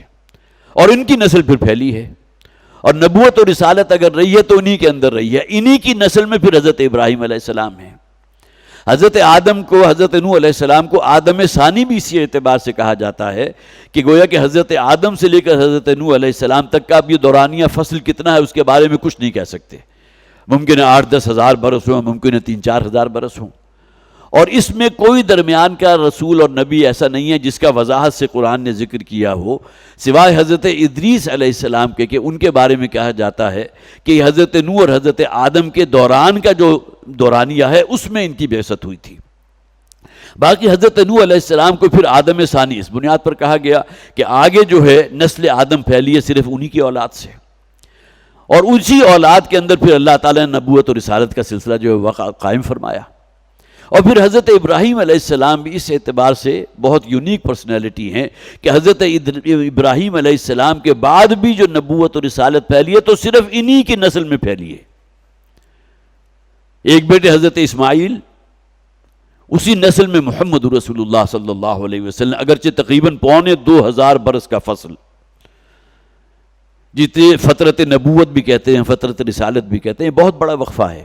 اور ان کی نسل پھر پھیلی ہے، اور نبوت اور رسالت اگر رہی ہے تو انہی کے اندر رہی ہے. انہی کی نسل میں پھر حضرت ابراہیم علیہ السلام ہے. حضرت آدم کو، حضرت نوح علیہ السلام کو آدم ثانی بھی اسی اعتبار سے کہا جاتا ہے کہ گویا کہ حضرت آدم سے لے کر حضرت نوح علیہ السلام تک کا اب یہ دورانیہ فصل کتنا ہے اس کے بارے میں کچھ نہیں کہہ سکتے. ممکن ہے 8-10 ہزار برس ہوں، ممکن ہے 3-4 ہزار برس ہوں. اور اس میں کوئی درمیان کا رسول اور نبی ایسا نہیں ہے جس کا وضاحت سے قرآن نے ذکر کیا ہو سوائے حضرت ادریس علیہ السلام کے، کہ ان کے بارے میں کہا جاتا ہے کہ حضرت نوح اور حضرت آدم کے دوران کا جو دورانیہ ہے اس میں ان کی بعثت ہوئی تھی۔ باقی حضرت نوح علیہ السلام کو پھر آدم ثانی اس بنیاد پر کہا گیا کہ آگے جو ہے نسل آدم پھیلی ہے صرف انہی کی اولاد سے، اور اسی اولاد کے اندر پھر اللہ تعالیٰ نے نبوت اور رسالت کا سلسلہ جو ہے قائم فرمایا۔ اور پھر حضرت ابراہیم علیہ السلام بھی اس اعتبار سے بہت یونیک پرسنالٹی ہیں کہ حضرت ابراہیم علیہ السلام کے بعد بھی جو نبوت اور رسالت پھیلی ہے تو صرف انہی کی نسل میں پھیلی ہے۔ ایک بیٹے حضرت اسماعیل، اسی نسل میں محمد رسول اللہ صلی اللہ علیہ وسلم، اگرچہ تقریباً 2500 برس کا فصل، جتنے فترت نبوت بھی کہتے ہیں فترت رسالت بھی کہتے ہیں، بہت بڑا وقفہ ہے۔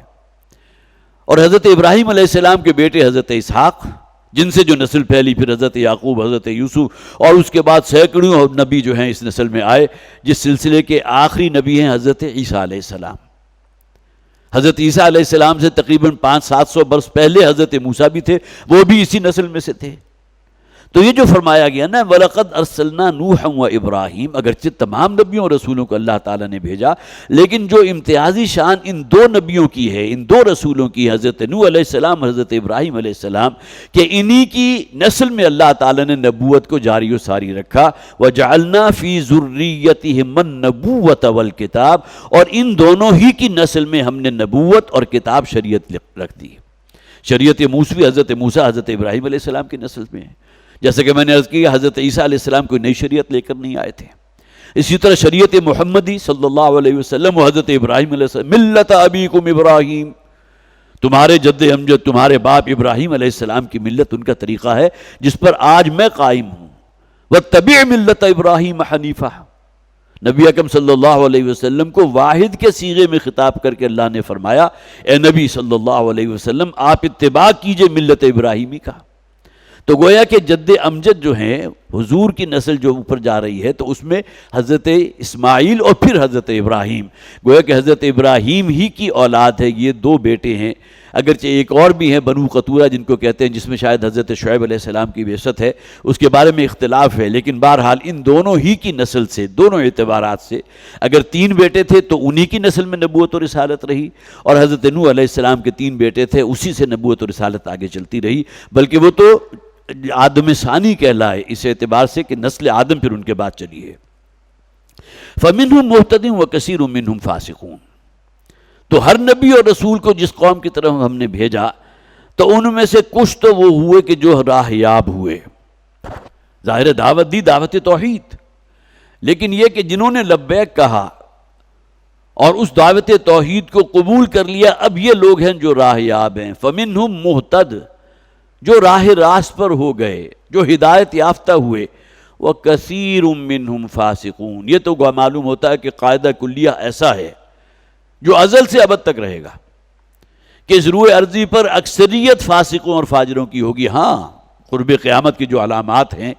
اور حضرت ابراہیم علیہ السلام کے بیٹے حضرت اسحاق، جن سے جو نسل پھیلی، پھر حضرت یعقوب، حضرت یوسف، اور اس کے بعد سینکڑوں نبی جو ہیں اس نسل میں آئے، جس سلسلے کے آخری نبی ہیں حضرت عیسیٰ علیہ السلام۔ حضرت عیسیٰ علیہ السلام سے تقریباً 500-700 برس پہلے حضرت موسیٰ بھی تھے، وہ بھی اسی نسل میں سے تھے۔ تو یہ جو فرمایا گیا نا وَلَقَدْ أَرْسَلْنَا نُوحًا وَإِبْرَاهِيمَ، اگرچہ تمام نبیوں اور رسولوں کو اللہ تعالیٰ نے بھیجا، لیکن جو امتیازی شان ان دو نبیوں کی ہے، ان دو رسولوں کی، حضرت نوح علیہ السلام اور حضرت ابراہیم علیہ السلام، کہ انہی کی نسل میں اللہ تعالیٰ نے نبوت کو جاری و ساری رکھا۔ وَجَعَلْنَا فِي ذُرِّيَّتِهِمْ النَّبُوَّةَ وَالْكِتَابَ، اور ان دونوں ہی کی نسل میں ہم نے نبوت اور کتاب شریعت رکھ دی۔ شریعت موسوی حضرت موسیٰ حضرت ابراہیم علیہ السلام کی نسل میں ہے، جیسے کہ میں نے عرض کیا حضرت عیسیٰ علیہ السلام کوئی نئی شریعت لے کر نہیں آئے تھے۔ اسی طرح شریعت محمدی صلی اللہ علیہ وسلم و حضرت ابراہیم علیہ السلام، ملت ابیکم ابراہیم، تمہارے جد امجد تمہارے باپ ابراہیم علیہ السلام کی ملت، ان کا طریقہ ہے جس پر آج میں قائم ہوں۔ واتبع ملت ابراہیم حنیفہ، نبی اکرم صلی اللہ علیہ وسلم کو واحد کے صیغے میں خطاب کر کے اللہ نے فرمایا، اے نبی صلی اللہ علیہ وسلم آپ اتباع کیجئے ملت ابراہیمی کا۔ تو گویا کہ جد امجد جو ہیں حضور کی نسل جو اوپر جا رہی ہے تو اس میں حضرت اسماعیل اور پھر حضرت ابراہیم، گویا کہ حضرت ابراہیم ہی کی اولاد ہے، یہ دو بیٹے ہیں۔ اگرچہ ایک اور بھی ہیں بنو قطورہ جن کو کہتے ہیں، جس میں شاید حضرت شعیب علیہ السلام کی بعثت ہے، اس کے بارے میں اختلاف ہے، لیکن بہرحال ان دونوں ہی کی نسل سے، دونوں اعتبارات سے، اگر 3 بیٹے تھے تو انہی کی نسل میں نبوت و رسالت رہی، اور حضرت نوح علیہ السلام کے 3 بیٹے تھے، اسی سے نبوت و رسالت آگے چلتی رہی، بلکہ وہ تو آدم ثانی کہلائے اس اعتبار سے کہ نسل آدم پھر ان کے بعد چلی ہے۔ فَمِنْهُمْ مُهْتَدٍ وَكَثِيرٌ مِّنْهُمْ فَاسِقُونَ، تو ہر نبی اور رسول کو جس قوم کی طرف ہم نے بھیجا تو ان میں سے کچھ تو وہ ہوئے کہ جو راہ یاب ہوئے، ظاہر دعوت دی، دعوت توحید، لیکن یہ کہ جنہوں نے لبیک کہا اور اس دعوت توحید کو قبول کر لیا، اب یہ لوگ ہیں جو راہ یاب ہیں۔ فَمِنْهُمْ مُهْتَدٍ، جو راہ راست پر ہو گئے، جو ہدایت یافتہ ہوئے، وَكَثِيرٌ مِّنْهُمْ فَاسِقُونَ، یہ تو معلوم ہوتا ہے کہ قاعدہ کلیہ ایسا ہے جو ازل سے ابد تک رہے گا کہ اس روئے ارضی پر اکثریت فاسقوں اور فاجروں کی ہوگی۔ ہاں قرب قیامت کی جو علامات ہیں،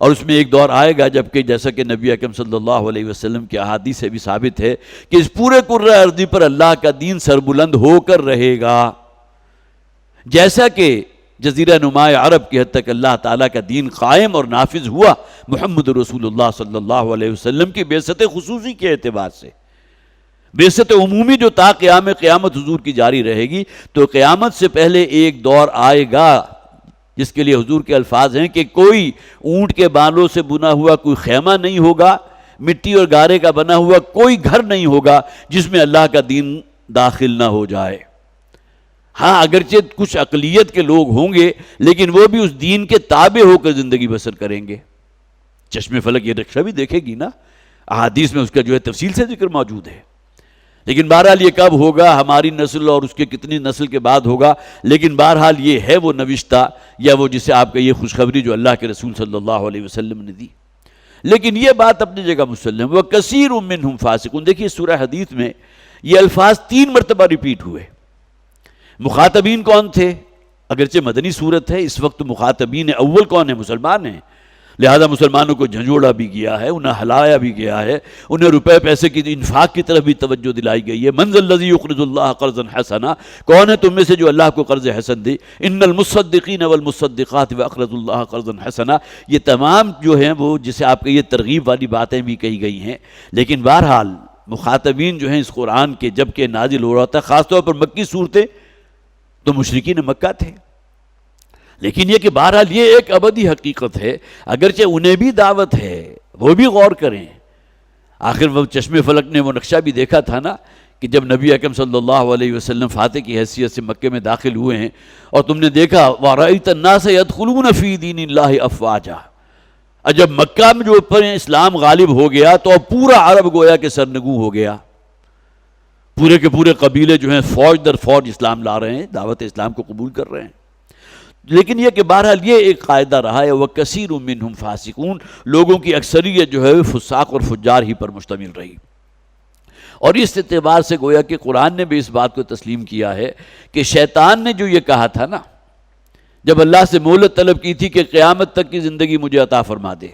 اور اس میں ایک دور آئے گا جبکہ جیسا کہ نبی اکرم صلی اللہ علیہ وسلم کی احادیث سے بھی ثابت ہے کہ اس پورے کرۂ ارضی پر اللہ کا دین سربلند ہو کر رہے گا، جیسا کہ جزیرہ نما عرب کی حد تک اللہ تعالیٰ کا دین قائم اور نافذ ہوا محمد رسول اللہ صلی اللہ علیہ وسلم کی بعثت خصوصی کے اعتبار سے۔ بعثت عمومی جو تا قیام قیامت حضور کی جاری رہے گی، تو قیامت سے پہلے ایک دور آئے گا جس کے لیے حضور کے الفاظ ہیں کہ کوئی اونٹ کے بالوں سے بنا ہوا کوئی خیمہ نہیں ہوگا، مٹی اور گارے کا بنا ہوا کوئی گھر نہیں ہوگا جس میں اللہ کا دین داخل نہ ہو جائے۔ ہاں اگرچہ کچھ اقلیت کے لوگ ہوں گے، لیکن وہ بھی اس دین کے تابع ہو کر زندگی بسر کریں گے۔ چشم فلک یہ رکشہ بھی دیکھے گی نا، احادیث میں اس کا جو ہے تفصیل سے ذکر موجود ہے، لیکن بہرحال یہ کب ہوگا، ہماری نسل اور اس کے کتنی نسل کے بعد ہوگا، لیکن بہرحال یہ ہے وہ نوشتہ یا وہ جسے آپ کا یہ خوشخبری جو اللہ کے رسول صلی اللہ علیہ وسلم نے دی۔ لیکن یہ بات اپنی جگہ مسلم، وَكَثِيرٌ مِّنْهُمْ فَاسِقُونَ، دیکھیے سورہ حدیث میں یہ الفاظ 3 مرتبہ ریپیٹ ہوئے۔ مخاطبین کون تھے؟ اگرچہ مدنی صورت ہے، اس وقت مخاطبین اول کون ہیں؟ مسلمان ہیں۔ لہذا مسلمانوں کو جھنجھوڑا بھی گیا ہے، انہیں ہلایا بھی گیا ہے، انہیں روپے پیسے کی انفاق کی طرف بھی توجہ دلائی گئی ہے۔ من ذا الذی یقرض اللہ قرضا حسنا، کون ہے تم میں سے جو اللہ کو قرض حسن دے؟ ان المصدقین والمصدقات واقرضوا اللہ قرضا حسنا، یہ تمام جو ہیں وہ جسے آپ کے یہ ترغیب والی باتیں بھی کہی گئی ہیں، لیکن بہرحال مخاطبین جو ہیں اس قرآن کے جب کہ نازل ہو رہا تھا، خاص طور پر مکی صورتیں، تو مشرکین مکہ تھے۔ لیکن یہ کہ بہرحال یہ ایک ابدی حقیقت ہے، اگرچہ انہیں بھی دعوت ہے، وہ بھی غور کریں۔ آخر وہ چشم فلک نے وہ نقشہ بھی دیکھا تھا نا کہ جب نبی اکرم صلی اللہ علیہ وسلم فاتح کی حیثیت سے مکے میں داخل ہوئے ہیں اور تم نے دیکھا وَرَأَيْتَ النَّاسَ يَدْخُلُونَ فِي دِينِ اللَّهِ أَفْوَاجًا، جب مکہ میں جو پر اسلام غالب ہو گیا تو اب پورا عرب گویا کہ سرنگوں ہو گیا، پورے کے پورے قبیلے جو ہیں فوج در فوج اسلام لا رہے ہیں، دعوت اسلام کو قبول کر رہے ہیں۔ لیکن یہ کہ بہرحال یہ ایک قاعدہ رہا ہے، وَكَثِيرٌ مِّنْهُمْ فَاسِقُونَ، لوگوں کی اکثریت جو ہے فساق اور فجار ہی پر مشتمل رہی۔ اور اس اعتبار سے گویا کہ قرآن نے بھی اس بات کو تسلیم کیا ہے کہ شیطان نے جو یہ کہا تھا نا، جب اللہ سے مہلت طلب کی تھی کہ قیامت تک کی زندگی مجھے عطا فرما دے،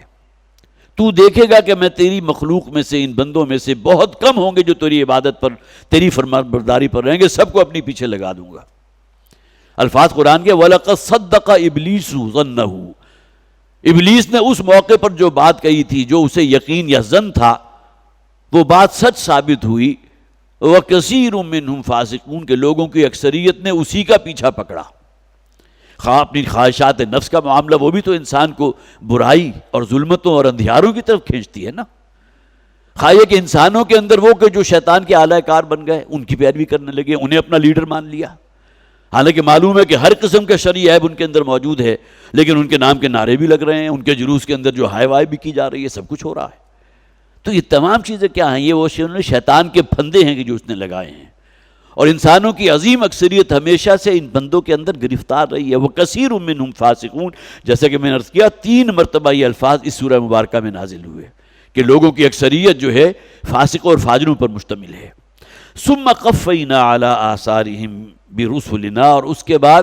تو دیکھے گا کہ میں تیری مخلوق میں سے، ان بندوں میں سے بہت کم ہوں گے جو تیری عبادت پر، تیری فرمانبرداری پر رہیں گے، سب کو اپنی پیچھے لگا دوں گا۔ الفاظ قرآن کے وَلَقَدْ صَدَّقَ إِبْلِيسُ ظَنَّهُ، ابلیس نے اس موقع پر جو بات کہی تھی، جو اسے یقین یا ظن تھا، وہ بات سچ ثابت ہوئی۔ وَكَثِيرٌ مِّنْهُمْ فَاسِقُونَ، کے لوگوں کی اکثریت نے اسی کا پیچھا پکڑا۔ خواہ اپنی خواہشات نفس کا معاملہ، وہ بھی تو انسان کو برائی اور ظلمتوں اور اندھیاروں کی طرف کھینچتی ہے نا۔ خواہ یہ کہ انسانوں کے اندر وہ کہ جو شیطان کے اعلی کار بن گئے، ان کی پیروی کرنے لگے، انہیں اپنا لیڈر مان لیا، حالانکہ معلوم ہے کہ ہر قسم کا شرعی عیب ان کے اندر موجود ہے، لیکن ان کے نام کے نعرے بھی لگ رہے ہیں، ان کے جلوس کے اندر جو ہائے وائے بھی کی جا رہی ہے، سب کچھ ہو رہا ہے۔ تو یہ تمام چیزیں کیا ہیں؟ یہ وہ شیطان کے پھندے ہیں کہ جو اس نے لگائے ہیں، اور انسانوں کی عظیم اکثریت ہمیشہ سے ان بندوں کے اندر گرفتار رہی ہے۔ وَكَثِيرٌ مِّنْهُمْ فَاسِقُونَ، جیسا کہ میں نے عرض کیا 3 مرتبہ یہ الفاظ اس سورہ مبارکہ میں نازل ہوئے کہ لوگوں کی اکثریت جو ہے فاسقوں اور فاجروں پر مشتمل ہے۔ ثُمَّ قَفَّيْنَا عَلَىٰ آثَارِهِمْ بِرُسُلِنَا، اور اس کے بعد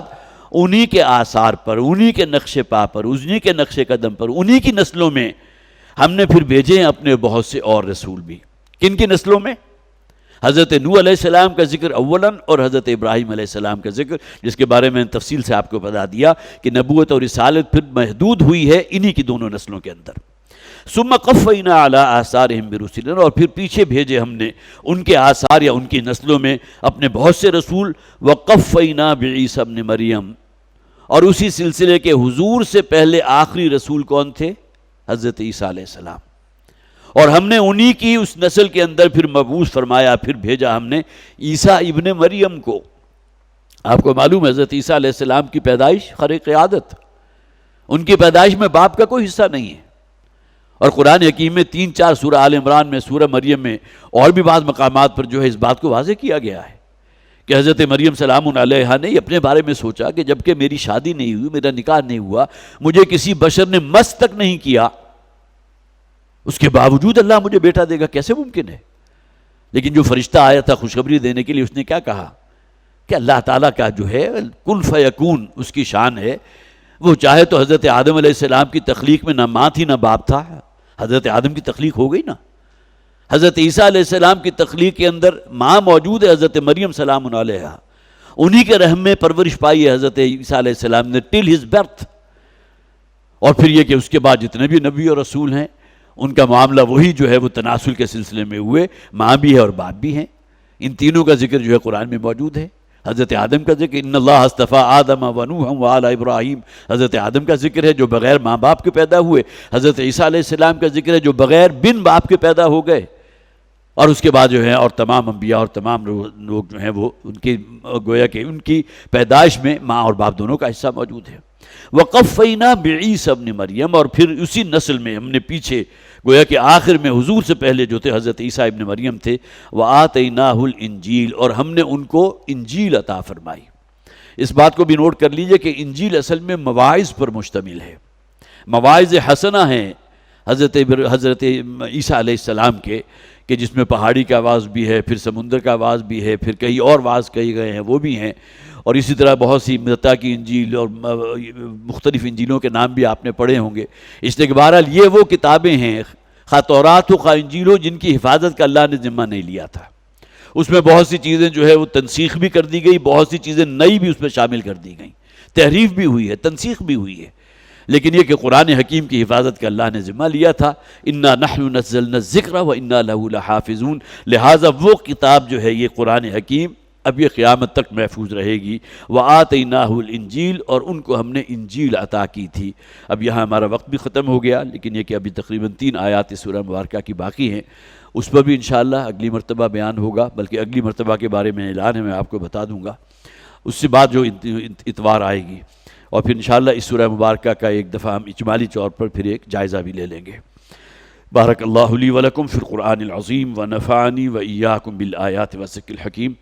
انہی کے آثار پر، انہی کے نقش پا پر، انہی کے نقش قدم پر، انہی کی نسلوں میں ہم نے پھر بھیجے ہیں اپنے بہت سے اور رسول بھی۔ کن کی نسلوں میں؟ حضرت نوح علیہ السلام کا ذکر اولاً، اور حضرت ابراہیم علیہ السلام کا ذکر، جس کے بارے میں تفصیل سے آپ کو بتا دیا کہ نبوت اور رسالت پھر محدود ہوئی ہے انہی کی دونوں نسلوں کے اندر۔ ثم قفینا علی آثارہم برسلنا، اور پھر پیچھے بھیجے ہم نے ان کے آثار یا ان کی نسلوں میں اپنے بہت سے رسول۔ وقفینا بعیسی ابن مریم، اور اسی سلسلے کے حضور سے پہلے آخری رسول کون تھے؟ حضرت عیسیٰ علیہ السلام، اور ہم نے انہی کی اس نسل کے اندر پھر مبعوث فرمایا، پھر بھیجا ہم نے عیسیٰ ابن مریم کو۔ آپ کو معلوم ہے حضرت عیسیٰ علیہ السلام کی پیدائش خرق عادت، ان کی پیدائش میں باپ کا کوئی حصہ نہیں ہے، اور قرآن حکیم میں 3-4 سورہ آل عمران میں، سورہ مریم میں اور بھی بعض مقامات پر جو ہے اس بات کو واضح کیا گیا ہے کہ حضرت مریم سلام علیہا نے اپنے بارے میں سوچا کہ جبکہ میری شادی نہیں ہوئی، میرا نکاح نہیں ہوا، مجھے کسی بشر نے مس تک نہیں کیا، اس کے باوجود اللہ مجھے بیٹا دے گا، کیسے ممکن ہے؟ لیکن جو فرشتہ آیا تھا خوشخبری دینے کے لیے، اس نے کیا کہا کہ اللہ تعالیٰ کا جو ہے کن فیکون اس کی شان ہے، وہ چاہے تو حضرت آدم علیہ السلام کی تخلیق میں نہ ماں تھی نہ باپ تھا، حضرت آدم کی تخلیق ہو گئی نا۔ حضرت عیسیٰ علیہ السلام کی تخلیق کے اندر ماں موجود ہے، حضرت مریم سلام علیہا، انہی کے رحم میں پرورش پائی ہے حضرت عیسیٰ علیہ السلام نے ٹل ہز برتھ۔ اور پھر یہ کہ اس کے بعد جتنے بھی نبی اور رسول ہیں ان کا معاملہ وہی جو ہے وہ تناسل کے سلسلے میں ہوئے، ماں بھی ہے اور باپ بھی ہیں۔ ان تینوں کا ذکر جو ہے قرآن میں موجود ہے۔ حضرت آدم کا ذکر ان اللہ اصطفیٰ آدم ونوحا وآل ابراہیم، حضرت آدم کا ذکر ہے جو بغیر ماں باپ کے پیدا ہوئے۔ حضرت عیسیٰ علیہ السلام کا ذکر ہے جو بغیر بن باپ کے پیدا ہو گئے۔ اور اس کے بعد جو ہے اور تمام انبیاء اور تمام لوگ جو ہیں وہ ان کی گویا کہ ان کی پیدائش میں ماں اور باپ دونوں کا حصہ موجود ہے۔ وقفینا بعیسی ابن مریم، اور پھر اسی نسل میں ہم نے پیچھے گویا کہ آخر میں حضور سے پہلے جو تھے حضرت عیسیٰ ابن مریم تھے، وآتیناہ الانجیل، اور ہم نے ان کو انجیل عطا فرمائی۔ اس بات کو بھی نوٹ کر لیجئے کہ انجیل اصل میں مواعظ پر مشتمل ہے، مواعظ حسنہ ہیں حضرت عیسیٰ علیہ السلام کے، کہ جس میں پہاڑی کا آواز بھی ہے، پھر سمندر کا آواز بھی ہے، پھر کئی اور واز کہے گئے ہیں وہ بھی ہیں، اور اسی طرح بہت سی متی کی انجیل اور مختلف انجیلوں کے نام بھی آپ نے پڑھے ہوں گے، اس لیے کہ بہرحال یہ وہ کتابیں ہیں خواہ تورات ہو خواہ انجیل ہو جن کی حفاظت کا اللہ نے ذمہ نہیں لیا تھا۔ اس میں بہت سی چیزیں جو ہے وہ تنسیخ بھی کر دی گئی، بہت سی چیزیں نئی بھی اس میں شامل کر دی گئیں، تحریف بھی ہوئی ہے، تنسیخ بھی ہوئی ہے، لیکن یہ کہ قرآن حکیم کی حفاظت کا اللہ نے ذمہ لیا تھا۔ انا نحن نزلنا الذکر وانا لہ لحافظون، لہٰذا وہ کتاب جو ہے یہ قرآن حکیم اب یہ قیامت تک محفوظ رہے گی۔ وآتیناہ الانجیل، اور ان کو ہم نے انجیل عطا کی تھی۔ اب یہاں ہمارا وقت بھی ختم ہو گیا، لیکن یہ کہ ابھی تقریباً 3 آیات اس سورہ مبارکہ کی باقی ہیں، اس پر بھی انشاءاللہ اگلی مرتبہ بیان ہوگا، بلکہ اگلی مرتبہ کے بارے میں اعلان ہے، میں آپ کو بتا دوں گا اس سے بعد جو اتوار آئے گی، اور پھر انشاءاللہ اس سورہ مبارکہ کا ایک دفعہ ہم اجمالی طور پر پھر ایک جائزہ بھی لے لیں گے۔ بارک اللہ لی ولکم فی القرآن العظیم ونفعنی وإیاکم بالآیات والذکر الحکیم۔